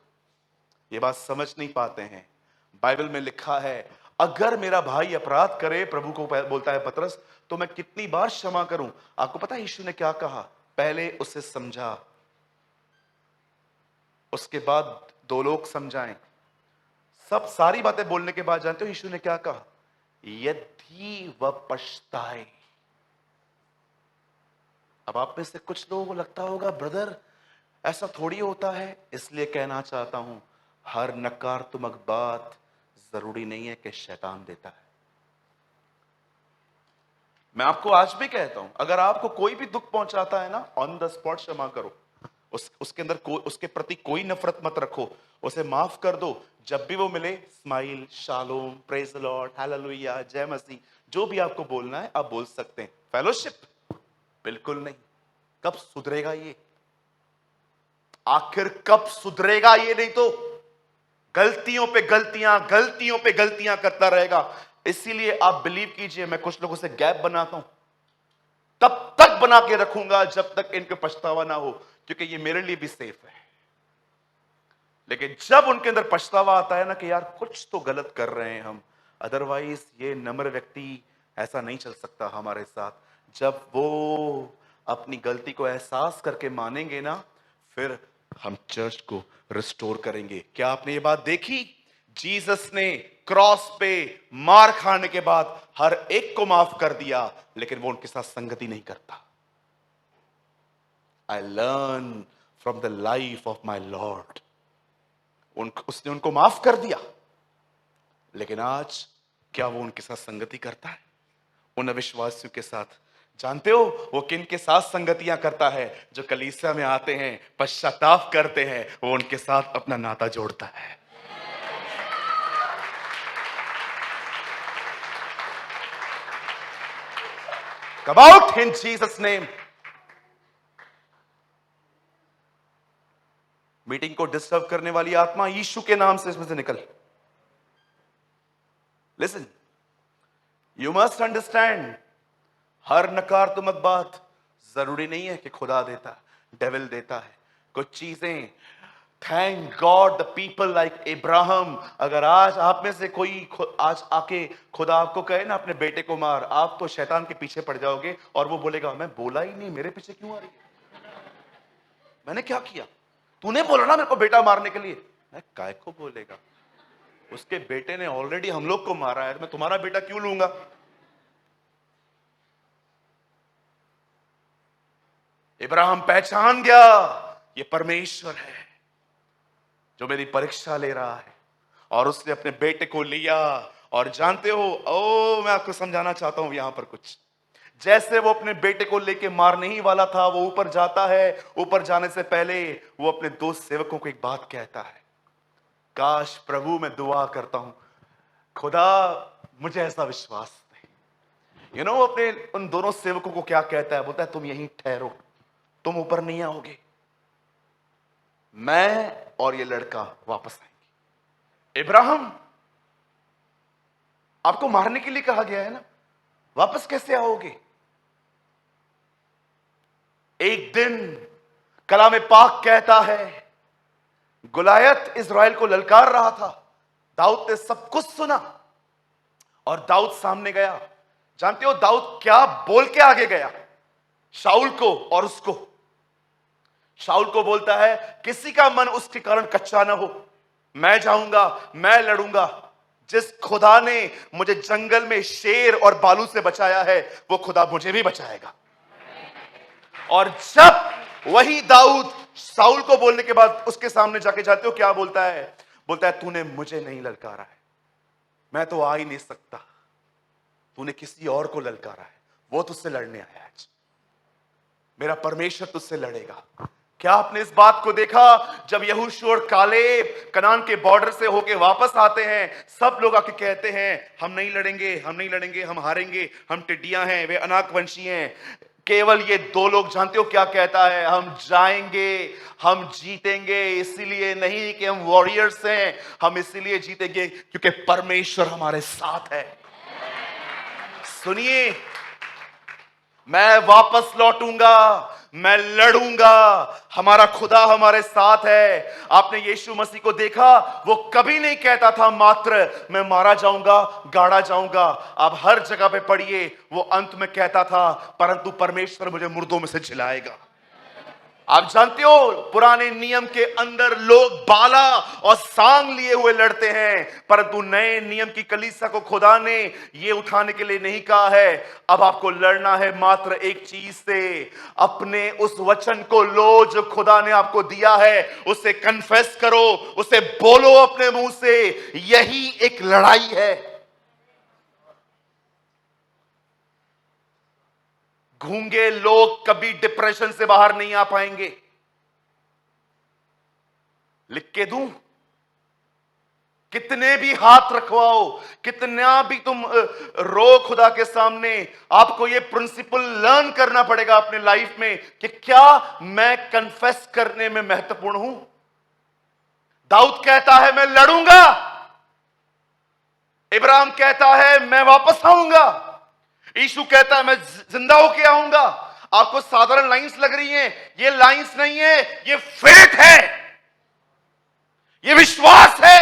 ये बात समझ नहीं पाते हैं। बाइबल में लिखा है अगर मेरा भाई अपराध करे, प्रभु को बोलता है पतरस, तो मैं कितनी बार क्षमा करूं? आपको पता है यीशु ने क्या कहा? पहले उसे समझा, उसके बाद दो लोग समझाएं। सब सारी बातें बोलने के बाद जानते हो यीशु ने क्या कहा? यदि वह पछताए। अब आप में से कुछ लोगों को लगता होगा ब्रदर ऐसा थोड़ी होता है, इसलिए कहना चाहता हूं हर नकारात्मक बात जरूरी नहीं है कि शैतान देता है। मैं आपको आज भी कहता हूं, अगर आपको कोई भी दुख पहुंचाता है ना, ऑन द स्पॉट क्षमा करो। उसके अंदर उसके प्रति कोई नफरत मत रखो, उसे माफ कर दो। जब भी वो मिले, smile, shalom, praise the Lord, hallelujah, जय मसीह, जो भी आपको बोलना है आप बोल सकते हैं। फेलोशिप बिल्कुल नहीं। कब सुधरेगा ये? आखिर कब सुधरेगा ये? नहीं तो गलतियों पे गलतियां करता रहेगा। इसीलिए आप बिलीव कीजिए, मैं कुछ लोगों से गैप बनाता हूं, तब तक बना के रखूंगा जब तक इनके पछतावा ना हो, क्योंकि ये मेरे लिए भी सेफ है। लेकिन जब उनके अंदर पछतावा आता है ना कि यार कुछ तो गलत कर रहे हैं हम, अदरवाइज ये नम्र व्यक्ति ऐसा नहीं चल सकता हमारे साथ। जब वो अपनी गलती को एहसास करके मानेंगे ना, फिर हम चर्च को रिस्टोर करेंगे। क्या आपने ये बात देखी? जीसस ने क्रॉस पे मार खाने के बाद हर एक को माफ कर दिया, लेकिन वो उनके साथ संगति नहीं करता। I learn from the life of my lord. उसने उनको माफ कर दिया, लेकिन आज क्या वो उनके साथ संगति करता है? उन अविश्वासियों के साथ। जानते हो वो किन के साथ संगतियां करता है? जो कलीसिया में आते हैं, पश्चाताप करते हैं, वो उनके साथ अपना नाता जोड़ता है। Come out in Jesus name। Meeting को डिस्टर्ब करने वाली आत्मा यीशु के नाम से इसमें से निकल। लिसन, यू मस्ट अंडरस्टैंड, हर नकारात्मक बात जरूरी नहीं है कि खुदा देता, डेविल देता है। कुछ चीजें, thank God the people like Ibrahim. अगर आज आप में से कोई आज आके खुदा आपको कहे ना अपने बेटे को मार, आप तो शैतान के पीछे पड़ जाओगे और वो बोलेगा मैं बोला ही नहीं, मेरे पीछे क्यों आ रही है? मैंने क्या किया? तूने बोला ना मेरे को बेटा मारने के लिए। मैं काय को बोलेगा? उसके बेटे ने ऑलरेडी हम लोग को मारा है, मैं तुम्हारा बेटा क्यों लूंगा? इब्राहिम पहचान गया ये परमेश्वर है जो मेरी परीक्षा ले रहा है, और उसने अपने बेटे को लिया। और जानते हो, मैं आपको समझाना चाहता हूं यहां पर कुछ। जैसे वो अपने बेटे को लेके मारने ही वाला था, वो ऊपर जाता है। ऊपर जाने से पहले वो अपने दो सेवकों को एक बात कहता है, काश प्रभु मैं दुआ करता हूं खुदा मुझे ऐसा विश्वास दे। अपने उन दोनों सेवकों को क्या कहता है? बोलता है तुम यहीं ठहरो, तुम ऊपर नहीं आओगे, मैं और ये लड़का वापस आएंगे। इब्राहिम, आपको मारने के लिए कहा गया है ना, वापस कैसे आओगे? एक दिन कलाम पाक कहता है, गुलायत इज़राइल को ललकार रहा था, दाऊद ने सब कुछ सुना और दाऊद सामने गया। जानते हो दाऊद क्या बोल के आगे गया? शाऊल को और उसको। शाऊल को बोलता है, किसी का मन उसके कारण कच्चा ना हो, मैं जाऊंगा, मैं लड़ूंगा। जिस खुदा ने मुझे जंगल में शेर और बालू से बचाया है, वो खुदा मुझे भी बचाएगा। और जब वही दाऊद शाऊल को बोलने के बाद उसके सामने जाके, जाते हो क्या बोलता है? बोलता है, तूने मुझे नहीं ललकारा है, मैं तो आ ही नहीं सकता, तूने किसी और को ललकारा है, वो तुझसे लड़ने आया है। मेरा परमेश्वर तुझसे लड़ेगा। क्या आपने इस बात को देखा? जब यहोशू और कालेब कनान के बॉर्डर से होके वापस आते हैं, सब लोग आके कहते हैं, हम नहीं लड़ेंगे, हम नहीं लड़ेंगे, हम हारेंगे, हम टिड्डियां हैं, वे अनाकवंशी हैं। केवल ये दो लोग, जानते हो क्या कहता है? हम जाएंगे, हम जीतेंगे। इसीलिए नहीं कि हम वॉरियर्स हैं, हम इसीलिए जीतेंगे क्योंकि परमेश्वर हमारे साथ है। सुनिए, मैं वापस लौटूंगा, मैं लड़ूंगा, हमारा खुदा हमारे साथ है। आपने यीशु मसीह को देखा, वो कभी नहीं कहता था मात्र मैं मारा जाऊंगा, गाड़ा जाऊंगा। आप हर जगह पे पढ़िए, वो अंत में कहता था, परंतु परमेश्वर मुझे मुर्दों में से जिलाएगा। आप जानते हो, पुराने नियम के अंदर लोग बाला और सांग लिए हुए लड़ते हैं, परंतु नए नियम की कलीसिया को खुदा ने ये उठाने के लिए नहीं कहा है। अब आपको लड़ना है मात्र एक चीज से, अपने उस वचन को लो जो खुदा ने आपको दिया है, उसे कन्फेस करो, उसे बोलो अपने मुंह से। यही एक लड़ाई है। गूंगे लोग कभी डिप्रेशन से बाहर नहीं आ पाएंगे। लिख के दूं, कितने भी हाथ रखवाओ, कितना भी तुम रो खुदा के सामने, आपको यह प्रिंसिपल लर्न करना पड़ेगा अपने लाइफ में कि क्या मैं कन्फेस करने में महत्वपूर्ण हूं। दाऊद कहता है मैं लड़ूंगा, इब्राहिम कहता है मैं वापस आऊंगा, यीशु कहता है मैं जिंदा होके आऊंगा। आपको साधारण लाइंस लग रही हैं, ये लाइंस नहीं है, ये फेथ है, ये विश्वास है।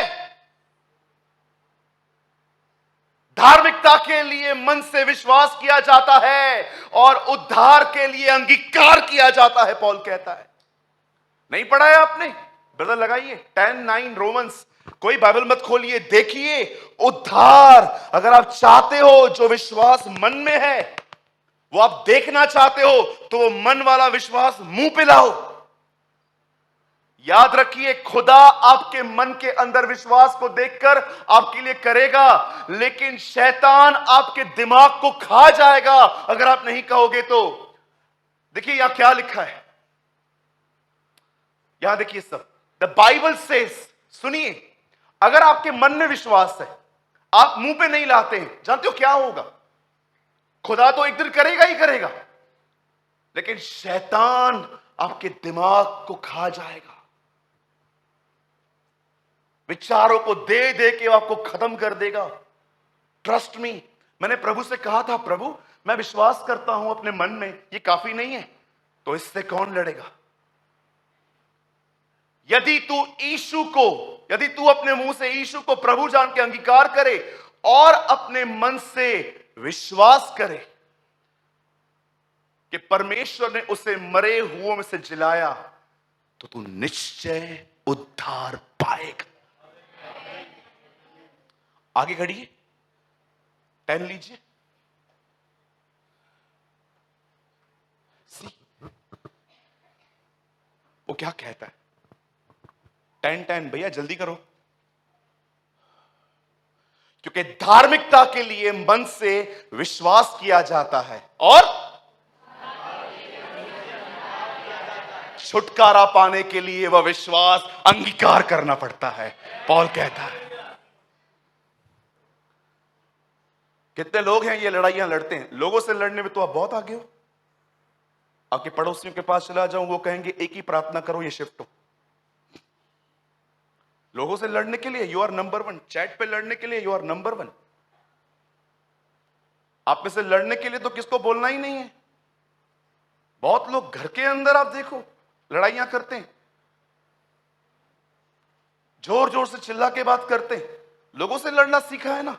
धार्मिकता के लिए मन से विश्वास किया जाता है और उद्धार के लिए अंगीकार किया जाता है, पौल कहता है। नहीं पढ़ा है आपने? ब्रदर लगाइए 10:9 रोमन्स, कोई बाइबल मत खोलिए, देखिए। उद्धार अगर आप चाहते हो, जो विश्वास मन में है वो आप देखना चाहते हो, तो वो मन वाला विश्वास मुंह पे लाओ। याद रखिए, खुदा आपके मन के अंदर विश्वास को देखकर आपके लिए करेगा, लेकिन शैतान आपके दिमाग को खा जाएगा अगर आप नहीं कहोगे तो। देखिए यहां क्या लिखा है, यहां देखिए सब, द बाइबल सेज, सुनिए, अगर आपके मन में विश्वास है, आप मुंह पे नहीं लाते हैं, जानते हो क्या होगा? खुदा तो एक दिन करेगा ही करेगा, लेकिन शैतान आपके दिमाग को खा जाएगा, विचारों को दे दे के आपको खत्म कर देगा। ट्रस्ट मी, मैंने प्रभु से कहा था, प्रभु मैं विश्वास करता हूं अपने मन में, ये काफी नहीं है, तो इससे कौन लड़ेगा? यदि तू अपने मुंह से यीशु को प्रभु जान के अंगीकार करे और अपने मन से विश्वास करे कि परमेश्वर ने उसे मरे हुओं में से जिलाया, तो तू निश्चय उद्धार पाएगा। आगे खड़िए, 10 लीजिए। वो क्या कहता है? 10 भैया जल्दी करो, क्योंकि धार्मिकता के लिए मन से विश्वास किया जाता है और छुटकारा पाने के लिए वह विश्वास अंगीकार करना पड़ता है, पौल कहता है। कितने लोग हैं ये लड़ाइयां लड़ते हैं? लोगों से लड़ने में तो आप बहुत आगे हो। आपके पड़ोसियों के पास चला जाऊं, वो कहेंगे एक ही प्रार्थना करो, ये शिफ्ट हो। लोगों से लड़ने के लिए you are number one, chat पे लड़ने के लिए यू आर नंबर वन। आप में से लड़ने के लिए तो किसको बोलना ही नहीं है। बहुत लोग घर के अंदर आप देखो लड़ाइयां करते हैं, जोर जोर से चिल्ला के बात करते हैं। लोगों से लड़ना सीखा है ना,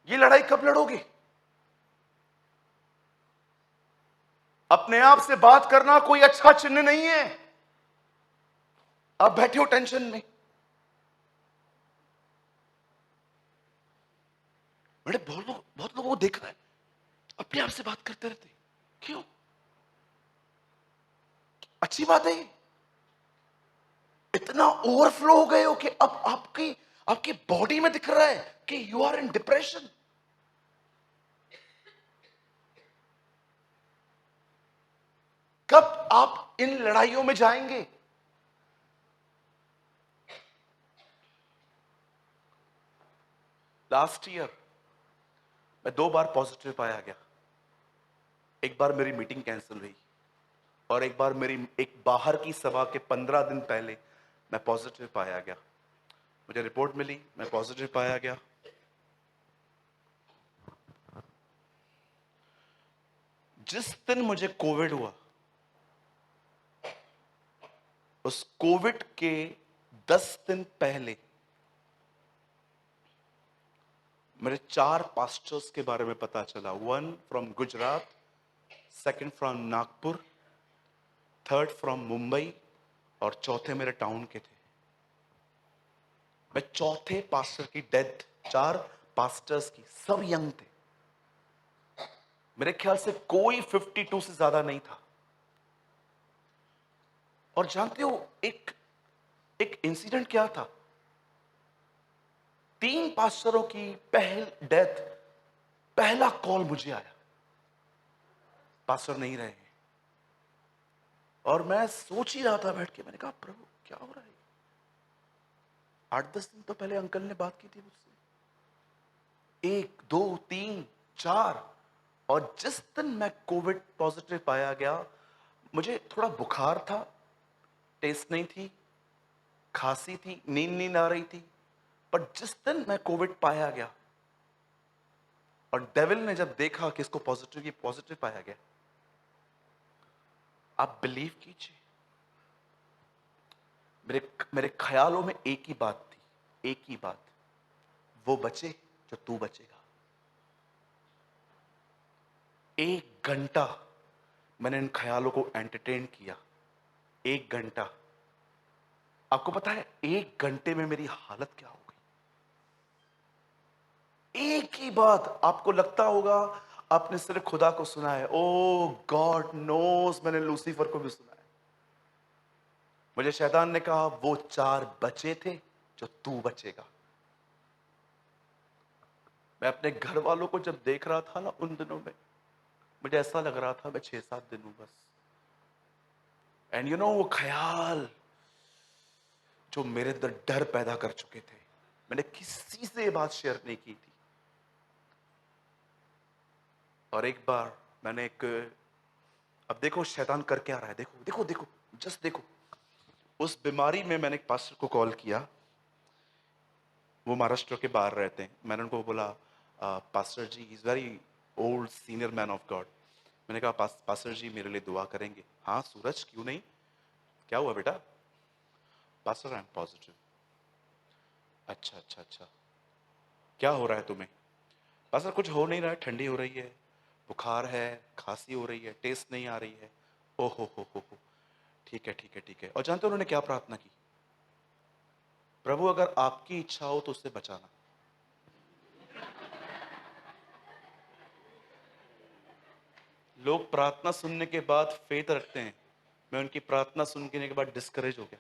ये लड़ाई कब लड़ोगे? अपने आप से बात करना कोई अच्छा चिन्ह नहीं है। आप बैठे हो टेंशन में, मैंने बहुत लोगों को देखा है अपने आप से बात करते रहते। क्यों? अच्छी बात है ये। इतना ओवरफ्लो हो गए हो कि अब आपकी बॉडी में दिख रहा है कि यू आर इन डिप्रेशन। कब आप इन लड़ाइयों में जाएंगे? लास्ट ईयर मैं 2 बार पॉजिटिव पाया गया। एक बार मेरी मीटिंग कैंसिल हुई और एक बार मेरी एक बाहर की सभा के 15 दिन पहले मैं पॉजिटिव पाया गया। मुझे रिपोर्ट मिली, मैं पॉजिटिव पाया गया। जिस दिन मुझे कोविड हुआ, उस कोविड के 10 दिन पहले मेरे 4 पास्टर्स के बारे में पता चला। 1 from Gujarat, 2 from Nagpur, 3 from Mumbai और चौथे मेरे टाउन के थे। मैं चौथे पास्टर की डेथ, 4 पास्टर्स की, सब यंग थे। मेरे ख्याल से कोई 52 से ज्यादा नहीं था। और जानते हो एक इंसिडेंट क्या था? 3 पास्टरों की डेथ, पहला कॉल मुझे आया, पास्टर नहीं रहे। और मैं सोच ही रहा था बैठ के, मैंने कहा प्रभु क्या हो रहा है? 8-10 दिन तो पहले अंकल ने बात की थी मुझसे, 1, 2, 3, 4। और जिस दिन मैं कोविड पॉजिटिव पाया गया, मुझे थोड़ा बुखार था, टेस्ट नहीं थी, खांसी थी, नींद आ रही थी। पर जिस दिन मैं कोविड पाया गया और डेविल ने जब देखा कि इसको पॉजिटिव पाया गया, आप बिलीव कीजिए, मेरे ख्यालों में एक ही बात थी, एक ही बात, वो बचे जो तू बचेगा। 1 घंटा मैंने इन ख्यालों को एंटरटेन किया। 1 घंटा। आपको पता है 1 घंटे में मेरी हालत क्या हो गई? एक ही बात। आपको लगता होगा आपने सिर्फ खुदा को सुना है, ओ गॉड नोस मैंने लूसीफर को भी सुना है। मुझे शैतान ने कहा वो 4 बचे थे जो तू बचेगा। मैं अपने घर वालों को जब देख रहा था ना उन दिनों में, मुझे ऐसा लग रहा था मैं 6-7 दिन हूं बस। एंड यू नो वो ख्याल जो मेरे अंदर डर पैदा कर चुके थे, मैंने किसी से ये बात शेयर नहीं की थी। और एक बार मैंने अब देखो शैतान कर क्या रहा है, देखो देखो देखो, जस्ट देखो। उस बीमारी में मैंने एक पास्टर को कॉल किया, वो महाराष्ट्र के बाहर रहते हैं। मैंने उनको बोला pastor ji, is very old senior man of God. मैंने कहा पास्टर जी मेरे लिए दुआ करेंगे? हाँ सूरज क्यों नहीं, क्या हुआ बेटा? Pastor I am positive. अच्छा अच्छा अच्छा, क्या हो रहा है तुम्हें? पास्टर कुछ हो नहीं रहा है, ठंडी हो रही है, बुखार है, खांसी हो रही है, टेस्ट नहीं आ रही है। ओ हो, ठीक है ठीक है ठीक है। और जानते हो उन्होंने क्या प्रार्थना की? प्रभु अगर आपकी इच्छा हो तो उससे बचाना। लोग प्रार्थना सुनने के बाद फेथ रखते हैं, मैं उनकी प्रार्थना सुनने के बाद डिस्करेज हो गया।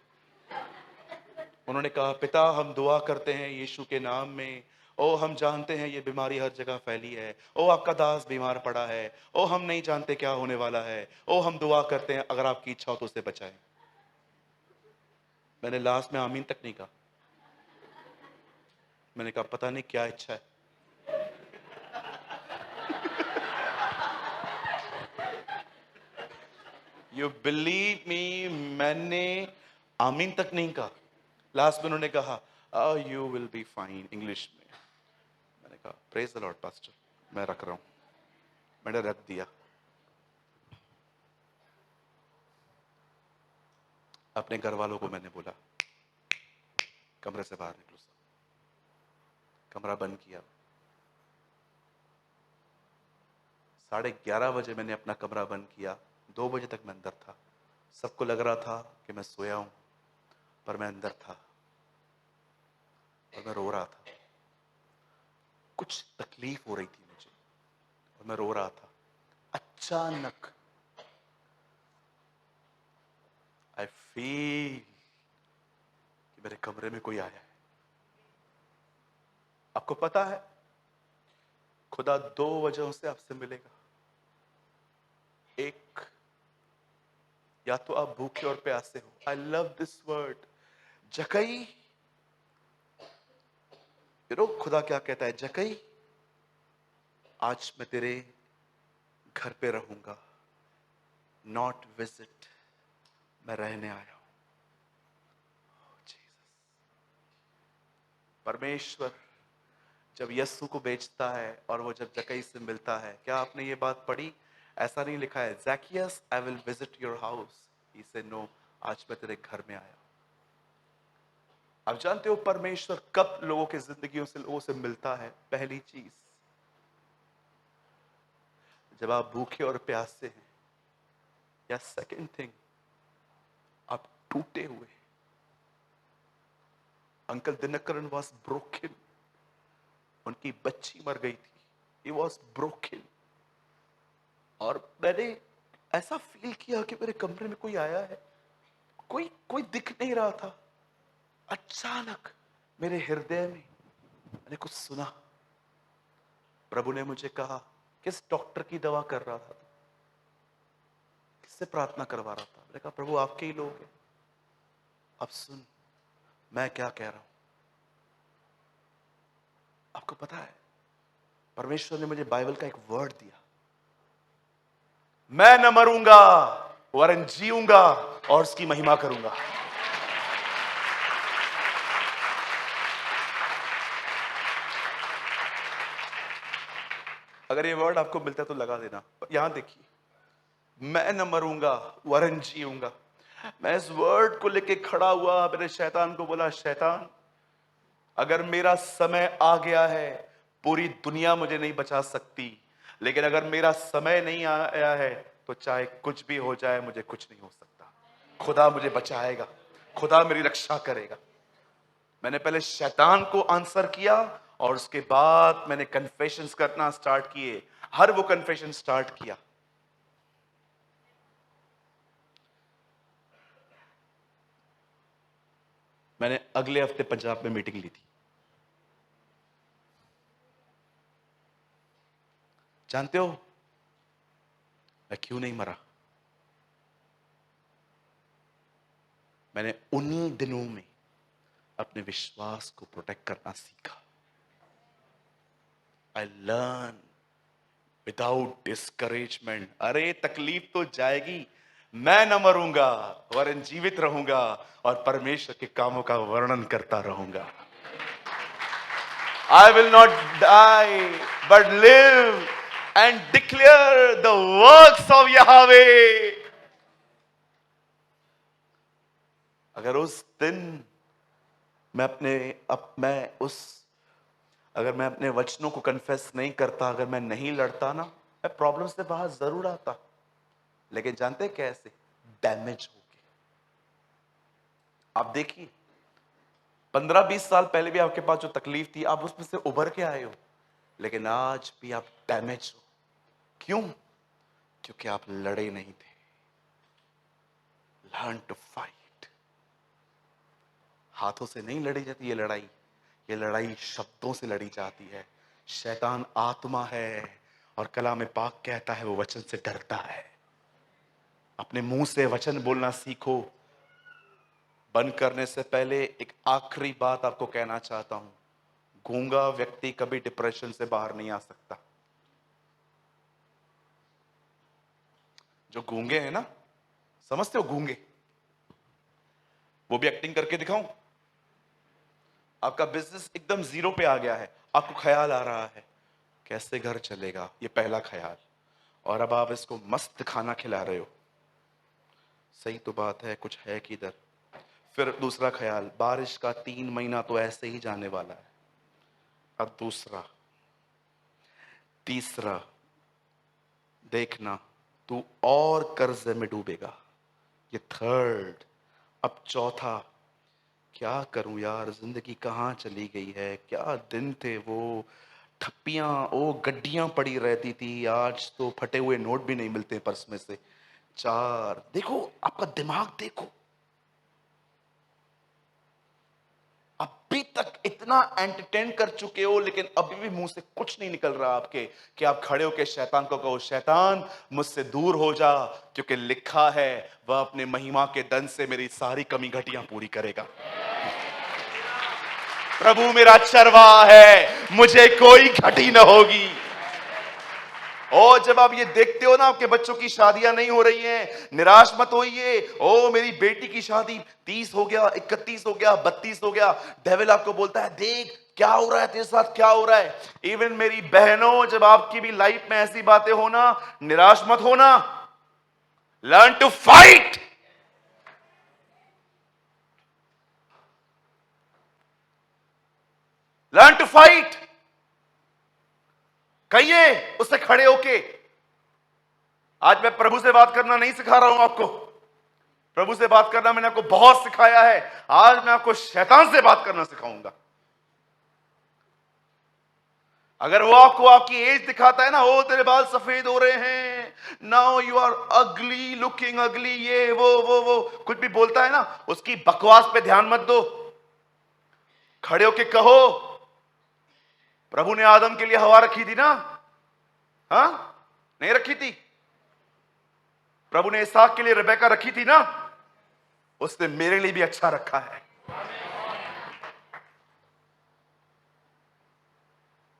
उन्होंने कहा पिता हम दुआ करते हैं यीशु के नाम में, ओ हम जानते हैं ये बीमारी हर जगह फैली है, ओ आपका दास बीमार पड़ा है, ओ हम नहीं जानते क्या होने वाला है, ओ हम दुआ करते हैं अगर आपकी इच्छा हो तो उसे बचाएं। मैंने लास्ट में आमीन तक नहीं कहा। मैंने कहा पता नहीं क्या इच्छा है। यू बिलीव मी, मैंने आमीन तक नहीं कहा। लास्ट में उन्होंने कहा you will be fine, English में। मैंने कहा प्रेज द लॉर्ड पास्टर, मैं रख रहा हूं। मैंने रख दिया। अपने घर वालों को मैंने बोला कमरे से बाहर निकलो। कमरा बंद किया। 11:30 बजे मैंने अपना कमरा बंद किया। 2 बजे तक मैं अंदर था। सबको लग रहा था कि मैं सोया हूं, पर मैं अंदर था और मैं रो रहा था। कुछ तकलीफ हो रही थी मुझे और मैं रो रहा था। अचानक आई फील कि मेरे कमरे में कोई आया है। आपको पता है, खुदा 2 वजहों से आपसे मिलेगा। एक, या तो आप भूखे और प्यासे हो। I love this word, Zacchaeus. खुदा क्या कहता है? जकई, आज मैं तेरे घर पे रहूंगा, नॉट विजिट, मैं रहने आया हूं। जीसस। परमेश्वर जब यस्सु को बेचता है और वो जब जकई से मिलता है, क्या आपने ये बात पढ़ी? ऐसा नहीं लिखा है Zacchaeus I will visit your house, he said no, आज मैं तेरे घर में आया। आप जानते हो परमेश्वर कब लोगों की जिंदगियों से, लोगों से मिलता है? पहली चीज, जब आप भूखे और प्यासे हैं, या सेकंड थिंग, आप टूटे हुए। अंकल दिनकरन वॉज ब्रोकन, उनकी बच्ची मर गई थी, ही वॉज ब्रोकन। और मैंने ऐसा फील किया कि मेरे कमरे में कोई आया है। कोई कोई दिख नहीं रहा था। अचानक मेरे हृदय में मैंने कुछ सुना। प्रभु ने मुझे कहा, किस डॉक्टर की दवा कर रहा था? किससे प्रार्थना करवा रहा था? मैंने कहा प्रभु आपके ही लोग हैं। अब सुन मैं क्या कह रहा हूं। आपको पता है, परमेश्वर ने मुझे बाइबल का एक वर्ड दिया, मैं न मरूंगा वरन जीऊंगा और उसकी महिमा करूंगा। अगर ये वर्ड आपको मिलता है तो लगा देना। यहां देखिए, मैं न मरूंगा वरन जीऊंगा। मैं इस वर्ड को लेके खड़ा हुआ, मेरे शैतान को बोला, शैतान अगर मेरा समय आ गया है, पूरी दुनिया मुझे नहीं बचा सकती, लेकिन अगर मेरा समय नहीं आया है तो चाहे कुछ भी हो जाए मुझे कुछ नहीं हो सकता। खुदा मुझे बचाएगा, खुदा मेरी रक्षा करेगा। मैंने पहले शैतान को आंसर किया और उसके बाद मैंने कन्फेशंस करना स्टार्ट किए। हर वो कन्फेशन स्टार्ट किया। मैंने अगले हफ्ते पंजाब में मीटिंग ली थी। जानते हो मैं क्यों नहीं मरा? मैंने उन्हीं दिनों में अपने विश्वास को प्रोटेक्ट करना सीखा। I learn without discouragement. अरे तकलीफ तो जाएगी, मैं न मरूंगा वरन जीवित रहूंगा और परमेश्वर के कामों का वर्णन करता रहूंगा। I will not die but live and declare the works of Yahweh. अगर उस दिन मैं अगर मैं अपने वचनों को कन्फेस नहीं करता, अगर मैं नहीं लड़ता ना, मैं प्रॉब्लम से बाहर जरूर आता। लेकिन जानते हैं कैसे? डैमेज हो गए। आप देखिए 15-20 साल पहले भी आपके पास जो तकलीफ थी, आप उसमें से उभर के आए हो, लेकिन आज भी आप डैमेज हो। क्यों? क्योंकि आप लड़े नहीं थे। Learn to fight. हाथों से नहीं लड़ी जाती ये लड़ाई, ये लड़ाई शब्दों से लड़ी जाती है। शैतान आत्मा है और कलाम पाक कहता है वो वचन से डरता है। अपने मुंह से वचन बोलना सीखो। बंद करने से पहले एक आखिरी बात आपको कहना चाहता हूं, गूंगा व्यक्ति कभी डिप्रेशन से बाहर नहीं आ सकता। जो गूंगे हैं ना, समझते हो? गूंगे। वो भी एक्टिंग करके दिखाऊं? आपका बिजनेस एकदम जीरो पे आ गया है, आपको ख्याल आ रहा है कैसे घर चलेगा, ये पहला ख्याल, और अब आप इसको मस्त खाना खिला रहे हो। सही तो बात है, कुछ है किधर। फिर दूसरा ख्याल, बारिश का 3 महीना तो ऐसे ही जाने वाला है। अब दूसरा, तीसरा, देखना तू और कर्जे में डूबेगा। ये थर्ड। अब चौथा, क्या करूं यार, जिंदगी कहां चली गई है, क्या दिन थे वो। ठप्पियां ओ गड्डियां पड़ी रहती थी, आज तो फटे हुए नोट भी नहीं मिलते पर्स में से। चार, देखो आपका दिमाग देखो, अभी तक इतना एंटरटेन कर चुके हो लेकिन अभी भी मुंह से कुछ नहीं निकल रहा आपके कि आप खड़े होकर शैतान को कहो, शैतान मुझसे दूर हो जा, क्योंकि लिखा है वह अपने महिमा के दंड से मेरी सारी कमी घटियां पूरी करेगा। प्रभु मेरा चरवाहा है, मुझे कोई घटी न होगी। और जब आप ये देखते हो ना, आपके बच्चों की शादियां नहीं हो रही हैं, निराश मत होइए। ओ मेरी बेटी की शादी 30 हो गया, 31 हो गया, 32 हो गया, डेविल आपको बोलता है देख क्या हो रहा है तेरे साथ, क्या हो रहा है। इवन मेरी बहनों, जब आपकी भी लाइफ में ऐसी बातें होना, निराश मत होना। Learn to fight. Learn to fight. कहिए उससे खड़े होके, आज मैं प्रभु से बात करना नहीं सिखा रहा हूं आपको, प्रभु से बात करना मैंने आपको बहुत सिखाया है, आज मैं आपको शैतान से बात करना सिखाऊंगा। अगर वो आपको आपकी एज दिखाता है ना, ओ तेरे बाल सफेद हो रहे हैं, now you are ugly, looking ugly, ये वो कुछ भी बोलता है ना, उसकी बकवास पे ध्यान मत दो। खड़े होके कहो, प्रभु ने आदम के लिए हवा रखी थी ना? हाँ, नहीं रखी थी? प्रभु ने इसहाक के लिए रिबेका रखी थी ना? उसने मेरे लिए भी अच्छा रखा है।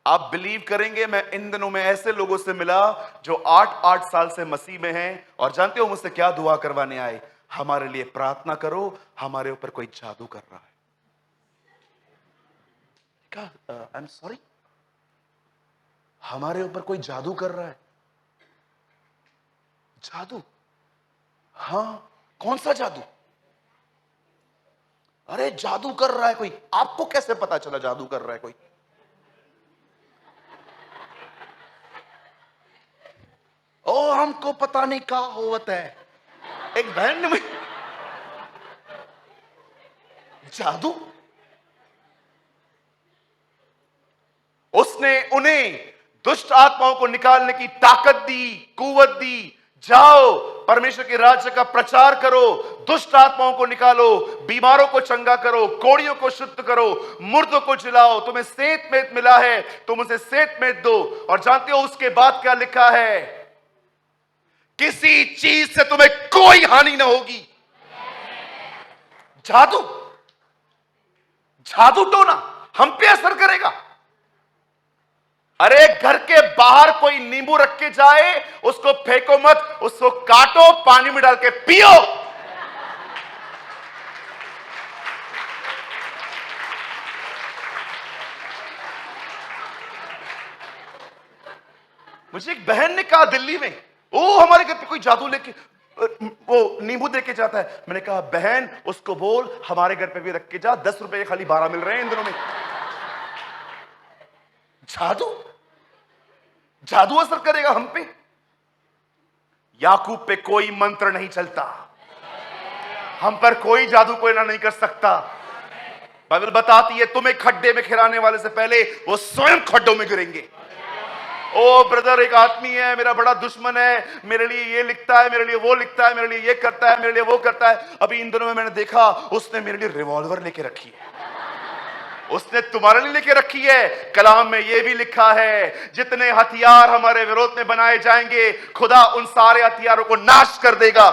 आप बिलीव करेंगे, मैं इन दिनों में ऐसे लोगों से मिला जो 8-8 साल से मसीह में हैं, और जानते हो मुझसे क्या दुआ करवाने आए? हमारे लिए प्रार्थना करो, हमारे ऊपर कोई जादू कर रहा है। क्या? आई एम सॉरी, हमारे ऊपर कोई जादू कर रहा है? जादू? हाँ, कौन सा जादू? अरे जादू कर रहा है कोई। आपको कैसे पता चला जादू कर रहा है कोई? ओ हमको पता नहीं क्या होता है। एक बहन ने जादू, उसने उन्हें दुष्ट आत्माओं को निकालने की ताकत दी, कुवत दी। जाओ परमेश्वर के राज्य का प्रचार करो, दुष्ट आत्माओं को निकालो, बीमारों को चंगा करो, कोड़ियों को शुद्ध करो, मुर्दों को जिलाओ। तुम्हें सेत मेत मिला है, तुम उसे सेत मेत दो। और जानते हो उसके बाद क्या लिखा है? किसी चीज से तुम्हें कोई हानि ना होगी। जादू, जादू टोना हम पे असर करेगा? अरे घर के बाहर कोई नींबू रख के जाए, उसको फेंको मत, उसको काटो, पानी में डाल के पियो। मुझे एक बहन ने कहा दिल्ली में, ओ हमारे घर पे कोई जादू लेके वो नींबू दे के जाता है। मैंने कहा बहन उसको बोल हमारे घर पे भी रख के जा, 10 रुपए के खाली 12 मिल रहे हैं इन दिनों में। जादू, जादू असर करेगा हम पे? याकूब पे कोई मंत्र नहीं चलता, हम पर कोई जादू कोई ना नहीं कर सकता। बाइबल बताती है तुम्हें खड्डे में खिराने वाले से पहले वो स्वयं खड्डों में गिरेंगे। ओ ब्रदर, एक आदमी है मेरा बड़ा दुश्मन है, मेरे लिए ये लिखता है, मेरे लिए वो लिखता है, मेरे लिए ये करता है, मेरे लिए वो करता है। अभी इन दिनों में मैंने देखा उसने मेरे लिए रिवॉल्वर लेके रखी है। उसने तुम्हारे लिए लेके रखी है। कलाम में यह भी लिखा है जितने हथियार हमारे विरोध में बनाए जाएंगे, खुदा उन सारे हथियारों को नाश कर देगा।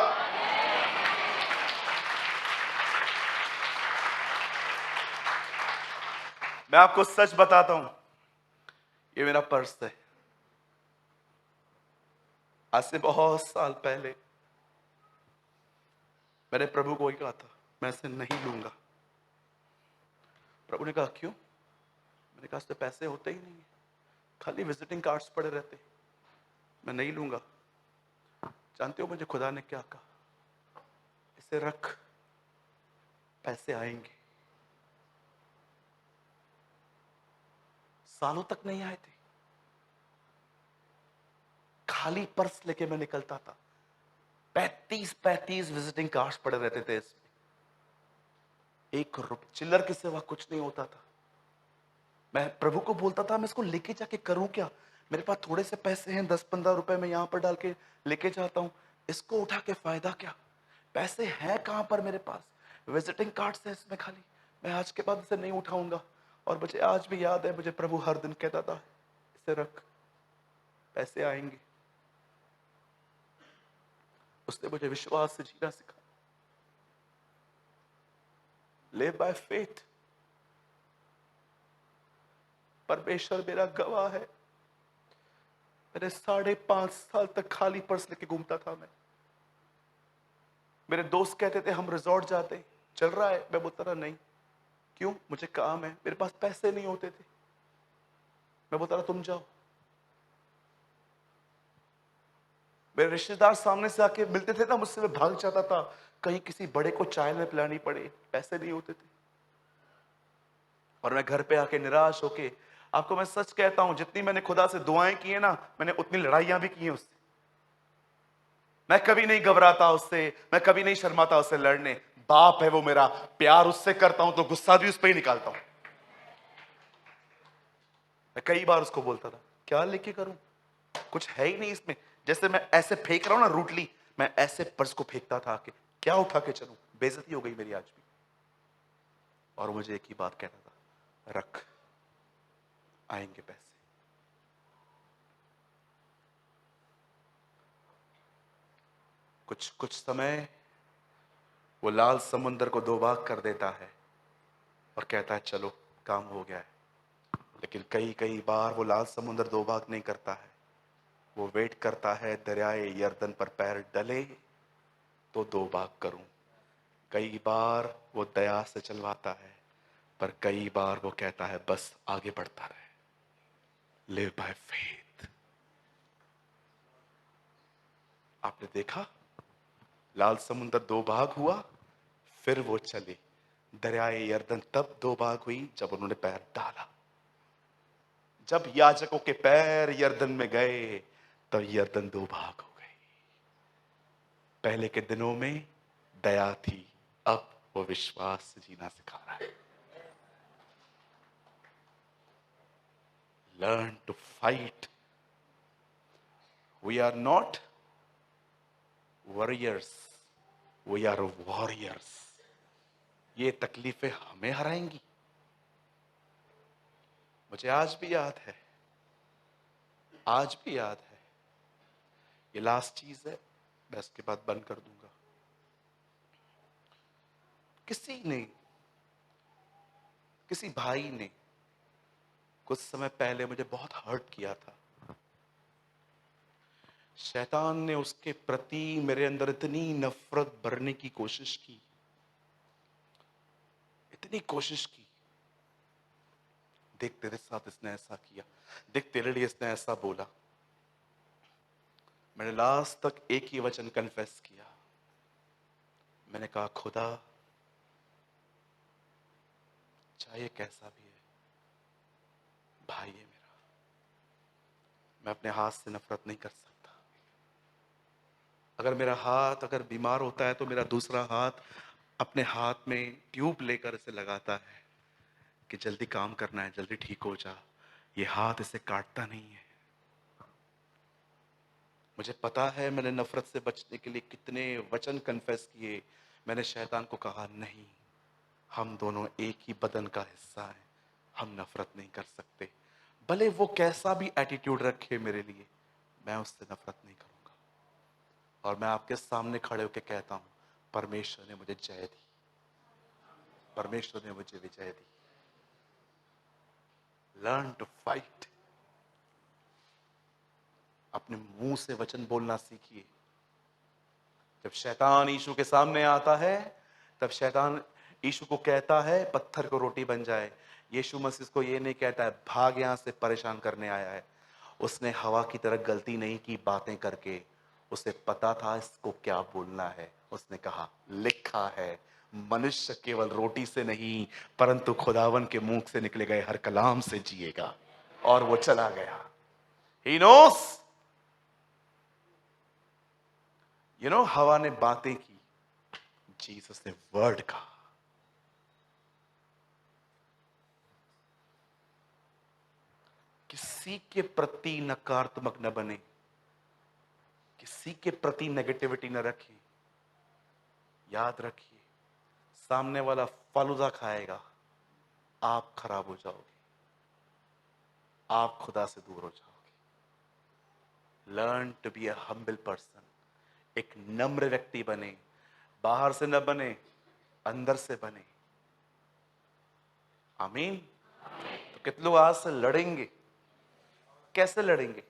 मैं आपको सच बताता हूं, ये मेरा पर्स है। आज से बहुत साल पहले मैंने प्रभु को ही कहा था, मैं इसे नहीं लूंगा। प्रभु ने कहा क्यों? मैंने कहा इससे पैसे होते ही नहीं है, खाली विजिटिंग कार्ड्स पड़े रहते, मैं नहीं लूंगा। जानते हो मुझे खुदा ने क्या कहा? इसे रख, पैसे आएंगे। सालों तक नहीं आए थे, खाली पर्स लेके मैं निकलता था, 35 विजिटिंग कार्ड्स पड़े रहते थे इसमें, चिल्लर के सिवा कुछ नहीं होता था। मैं प्रभु को बोलता था मैं इसको लेके जाके करूं क्या? मेरे पास थोड़े से पैसे हैं, 10-15 रुपए मैं यहां पर डाल के लेके जाता हूं, इसको उठा के फायदा क्या? पैसे हैं कहां पर मेरे पास? विजिटिंग कार्ड्स है इसमें खाली, मैं आज के बाद इसे नहीं उठाऊंगा। और मुझे आज भी याद है, मुझे प्रभु हर दिन कहता था इसे रख, पैसे आएंगे। उसने मुझे विश्वास से जीना सिखाया। Live by faith. परमेश्वर मेरा गवाह है, मैंने 5.5 साल तक खाली पर्स लेके घूमता था मैं। मेरे दोस्त कहते थे हम रिजॉर्ट जाते, चल रहा है? मैं बोलता था नहीं। क्यों? मुझे काम है। मेरे पास पैसे नहीं होते थे, मैं बोलता था तुम जाओ। मेरे रिश्तेदार सामने से आके मिलते थे ना मुझसे, मैं भाग जाता था, कहीं किसी बड़े को चाय में पिलानी पड़े, पैसे नहीं होते थे। और मैं घर पे आके निराश होके, आपको मैं सच कहता हूं, जितनी मैंने खुदा से दुआएं की है ना, मैंने उतनी लड़ाइयां भी की हैं उससे। मैं कभी नहीं घबराता उससे, मैं कभी नहीं शर्माता उससे लड़ने। बाप है वो मेरा, प्यार उससे करता हूं तो गुस्सा भी उस पर ही निकालता हूं। मैं कई बार उसको बोलता था क्या लेके करूं, कुछ है ही नहीं इसमें। जैसे मैं ऐसे फेंक रहा हूं ना रूटली, मैं ऐसे पर्स को फेंकता था आके, क्या उठा के चलूं? बेइज्जती हो गई मेरी आज भी। और मुझे एक ही बात कहता था, रख, आएंगे पैसे। कुछ समय वो लाल समुंदर को 2 भाग कर देता है और कहता है चलो काम हो गया है। लेकिन कई बार वो लाल समुंदर 2 भाग नहीं करता है, वो वेट करता है दरियाए यर्दन पर पैर डले तो 2 भाग करूं। कई बार वो दया से चलवाता है, पर कई बार वो कहता है बस आगे बढ़ता रहे। Live by faith. आपने देखा, लाल समुंदर 2 भाग हुआ, फिर वो चले। दरियाए यर्दन तब 2 भाग हुई जब उन्होंने पैर डाला। जब याजकों के पैर यर्दन में गए तब यर्दन 2 भाग हो गई। पहले के दिनों में दया थी, अब वो विश्वास से जीना सिखा रहा है। Learn to fight. We are not warriors, we are warriors. ये तकलीफें हमें हराएंगी। मुझे आज भी याद है, आज भी याद है। ये लास्ट चीज है, मैं इसके बाद बंद कर दूंगा। किसी भाई ने कुछ समय पहले मुझे बहुत हर्ट किया था। शैतान ने उसके प्रति मेरे अंदर इतनी नफरत भरने की कोशिश की, इतनी कोशिश की। देख तेरे साथ इसने ऐसा किया, देख तेरे लिए इसने ऐसा बोला। मैंने लास्ट तक एक ही वचन कन्फेस किया। मैंने कहा खुदा, चाहे कैसा भी है, भाई है मेरा, मैं अपने हाथ से नफरत नहीं कर सकता। अगर मेरा हाथ अगर बीमार होता है तो मेरा दूसरा हाथ अपने हाथ में ट्यूब लेकर इसे लगाता है कि जल्दी काम करना है, जल्दी ठीक हो जा। ये हाथ इसे काटता नहीं है। मुझे पता है मैंने नफरत से बचने के लिए कितने वचन कन्फेस किए। मैंने शैतान को कहा नहीं, हम दोनों एक ही बदन का हिस्सा हैं, हम नफरत नहीं कर सकते। भले वो कैसा भी एटीट्यूड रखे मेरे लिए, मैं उससे नफरत नहीं करूंगा। और मैं आपके सामने खड़े होकर कहता हूं, परमेश्वर ने मुझे जय दी, परमेश्वर ने मुझे विजय दी। Learn to fight. अपने मुंह से वचन बोलना सीखिए। जब शैतान यीशु के सामने आता है, तब शैतान यीशु को कहता है पत्थर को रोटी बन जाए। यीशु मसीह को ये नहीं कहता है भाग यहां से, परेशान करने आया है। उसने हवा की तरह गलती नहीं की बातें करके, उसे पता था इसको क्या बोलना है। उसने कहा लिखा है मनुष्य केवल रोटी से नहीं परंतु खुदावन के मुंह से निकले गए हर कलाम से जिएगा। और वो चला गया। ही नोस, हवा ने बातें की, जीसस ने वर्ड कहा। किसी के प्रति नकारात्मक न बने, किसी के प्रति नेगेटिविटी न रखें। याद रखिए, सामने वाला फालूदा खाएगा, आप खराब हो जाओगे, आप खुदा से दूर हो जाओगे। Learn to be a humble person. एक नम्र व्यक्ति बने, बाहर से न बने, अंदर से बने। आमीन। तो कितने लोग आज से लड़ेंगे? कैसे लड़ेंगे?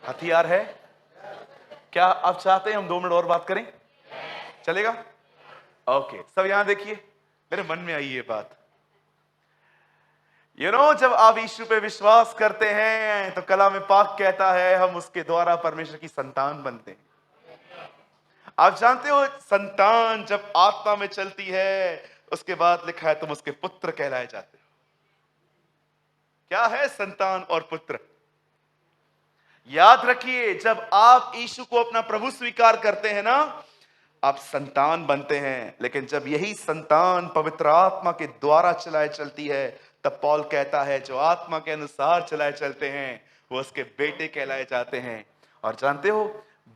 हथियार है क्या? आप चाहते हैं हम 2 मिनट और बात करें? चलेगा? ओके, सब यहां देखिए, मेरे मन में आई ये बात। जब आप यीशु पे विश्वास करते हैं तो कलाम पाक कहता है हम उसके द्वारा परमेश्वर की संतान बनते हैं। आप जानते हो संतान जब आत्मा में चलती है, उसके बाद लिखा है तुम उसके पुत्र कहलाए जाते हो। क्या है संतान और पुत्र? याद रखिए, जब आप यीशु को अपना प्रभु स्वीकार करते हैं ना, आप संतान बनते हैं। लेकिन जब यही संतान पवित्र आत्मा के द्वारा चलाए चलती है, तब पौल कहता है जो आत्मा के अनुसार चलाए चलते हैं वो उसके बेटे कहलाए जाते हैं। और जानते हो,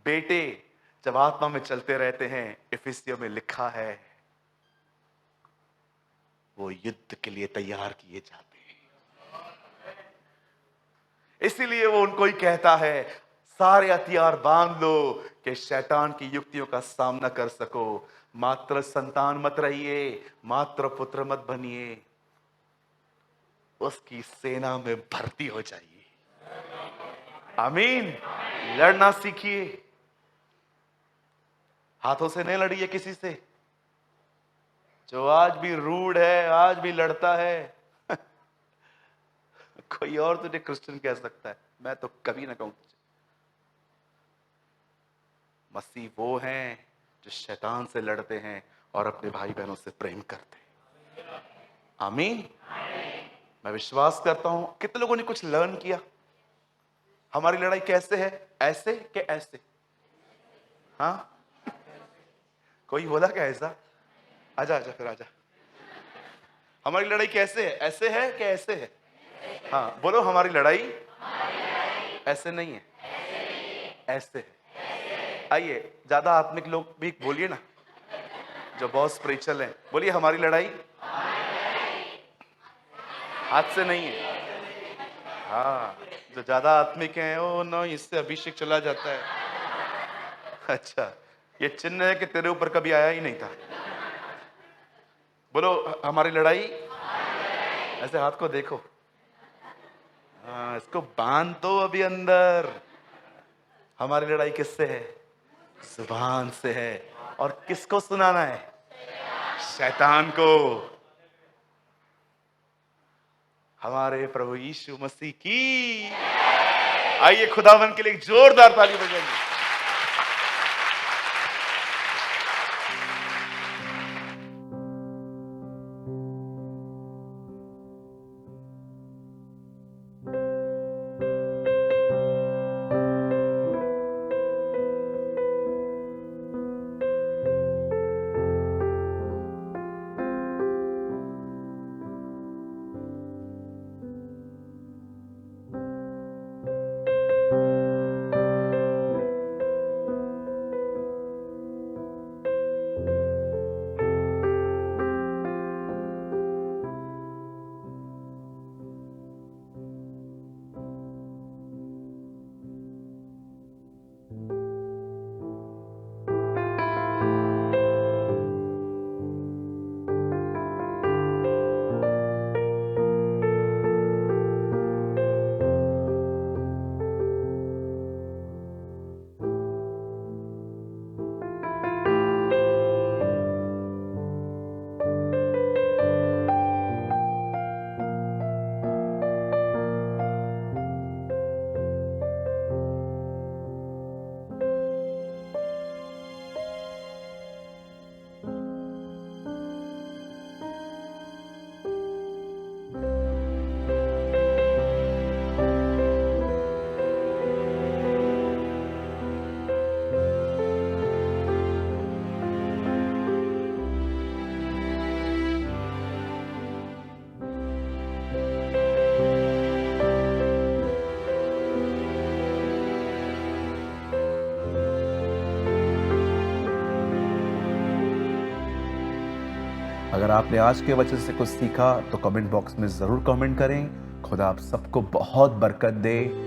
बेटे जब आत्मा में चलते रहते हैं, इफिसियों में लिखा है वो युद्ध के लिए तैयार किए जाते हैं। इसीलिए वो उनको ही कहता है सारे हथियार बांध लो कि शैतान की युक्तियों का सामना कर सको। मात्र संतान मत रहिए, मात्र पुत्र मत बनिए, उसकी सेना में भर्ती हो जाइए। आमीन। लड़ना सीखिए। हाथों से नहीं लड़िए किसी से। जो आज भी रूड है, आज भी लड़ता है कोई और तुझे क्रिश्चियन कह सकता है, मैं तो कभी ना कहूं तुझे। मसीह वो हैं जो शैतान से लड़ते हैं और अपने भाई बहनों से प्रेम करते हैं। आमीन। मैं विश्वास करता हूं कितने लोगों ने कुछ लर्न किया। हमारी लड़ाई कैसे है? ऐसे कि ऐसे? हाँ, कोई बोला क्या ऐसा? आजा आजा फिर आजा। हमारी लड़ाई कैसे है? ऐसे है कि ऐसे है? हाँ बोलो, हमारी लड़ाई ऐसे नहीं है, ऐसे है। आइए, ज्यादा आत्मिक लोग भी बोलिए ना, जो बहुत स्पिरिचुअल हैं, बोलिए हमारी लड़ाई हाथ से नहीं है। हाँ, जो ज्यादा आत्मिक हैं ओ नो, इससे अभिषेक चला जाता है। अच्छा, ये चिन्ह है कि तेरे ऊपर कभी आया ही नहीं था। बोलो हमारी लड़ाई, ऐसे हाथ को देखो। हाँ, इसको बांध दो अभी अंदर। हमारी लड़ाई किससे है? जुबान से है। और किसको सुनाना है? शैतान को। हमारे प्रभु यीशु मसीह की। आइए खुदावन के लिए एक जोरदार ताली बजाइए। अगर आपने आज के वचन से कुछ सीखा तो कमेंट बॉक्स में ज़रूर कमेंट करें। खुदा आप सबको बहुत बरकत दे।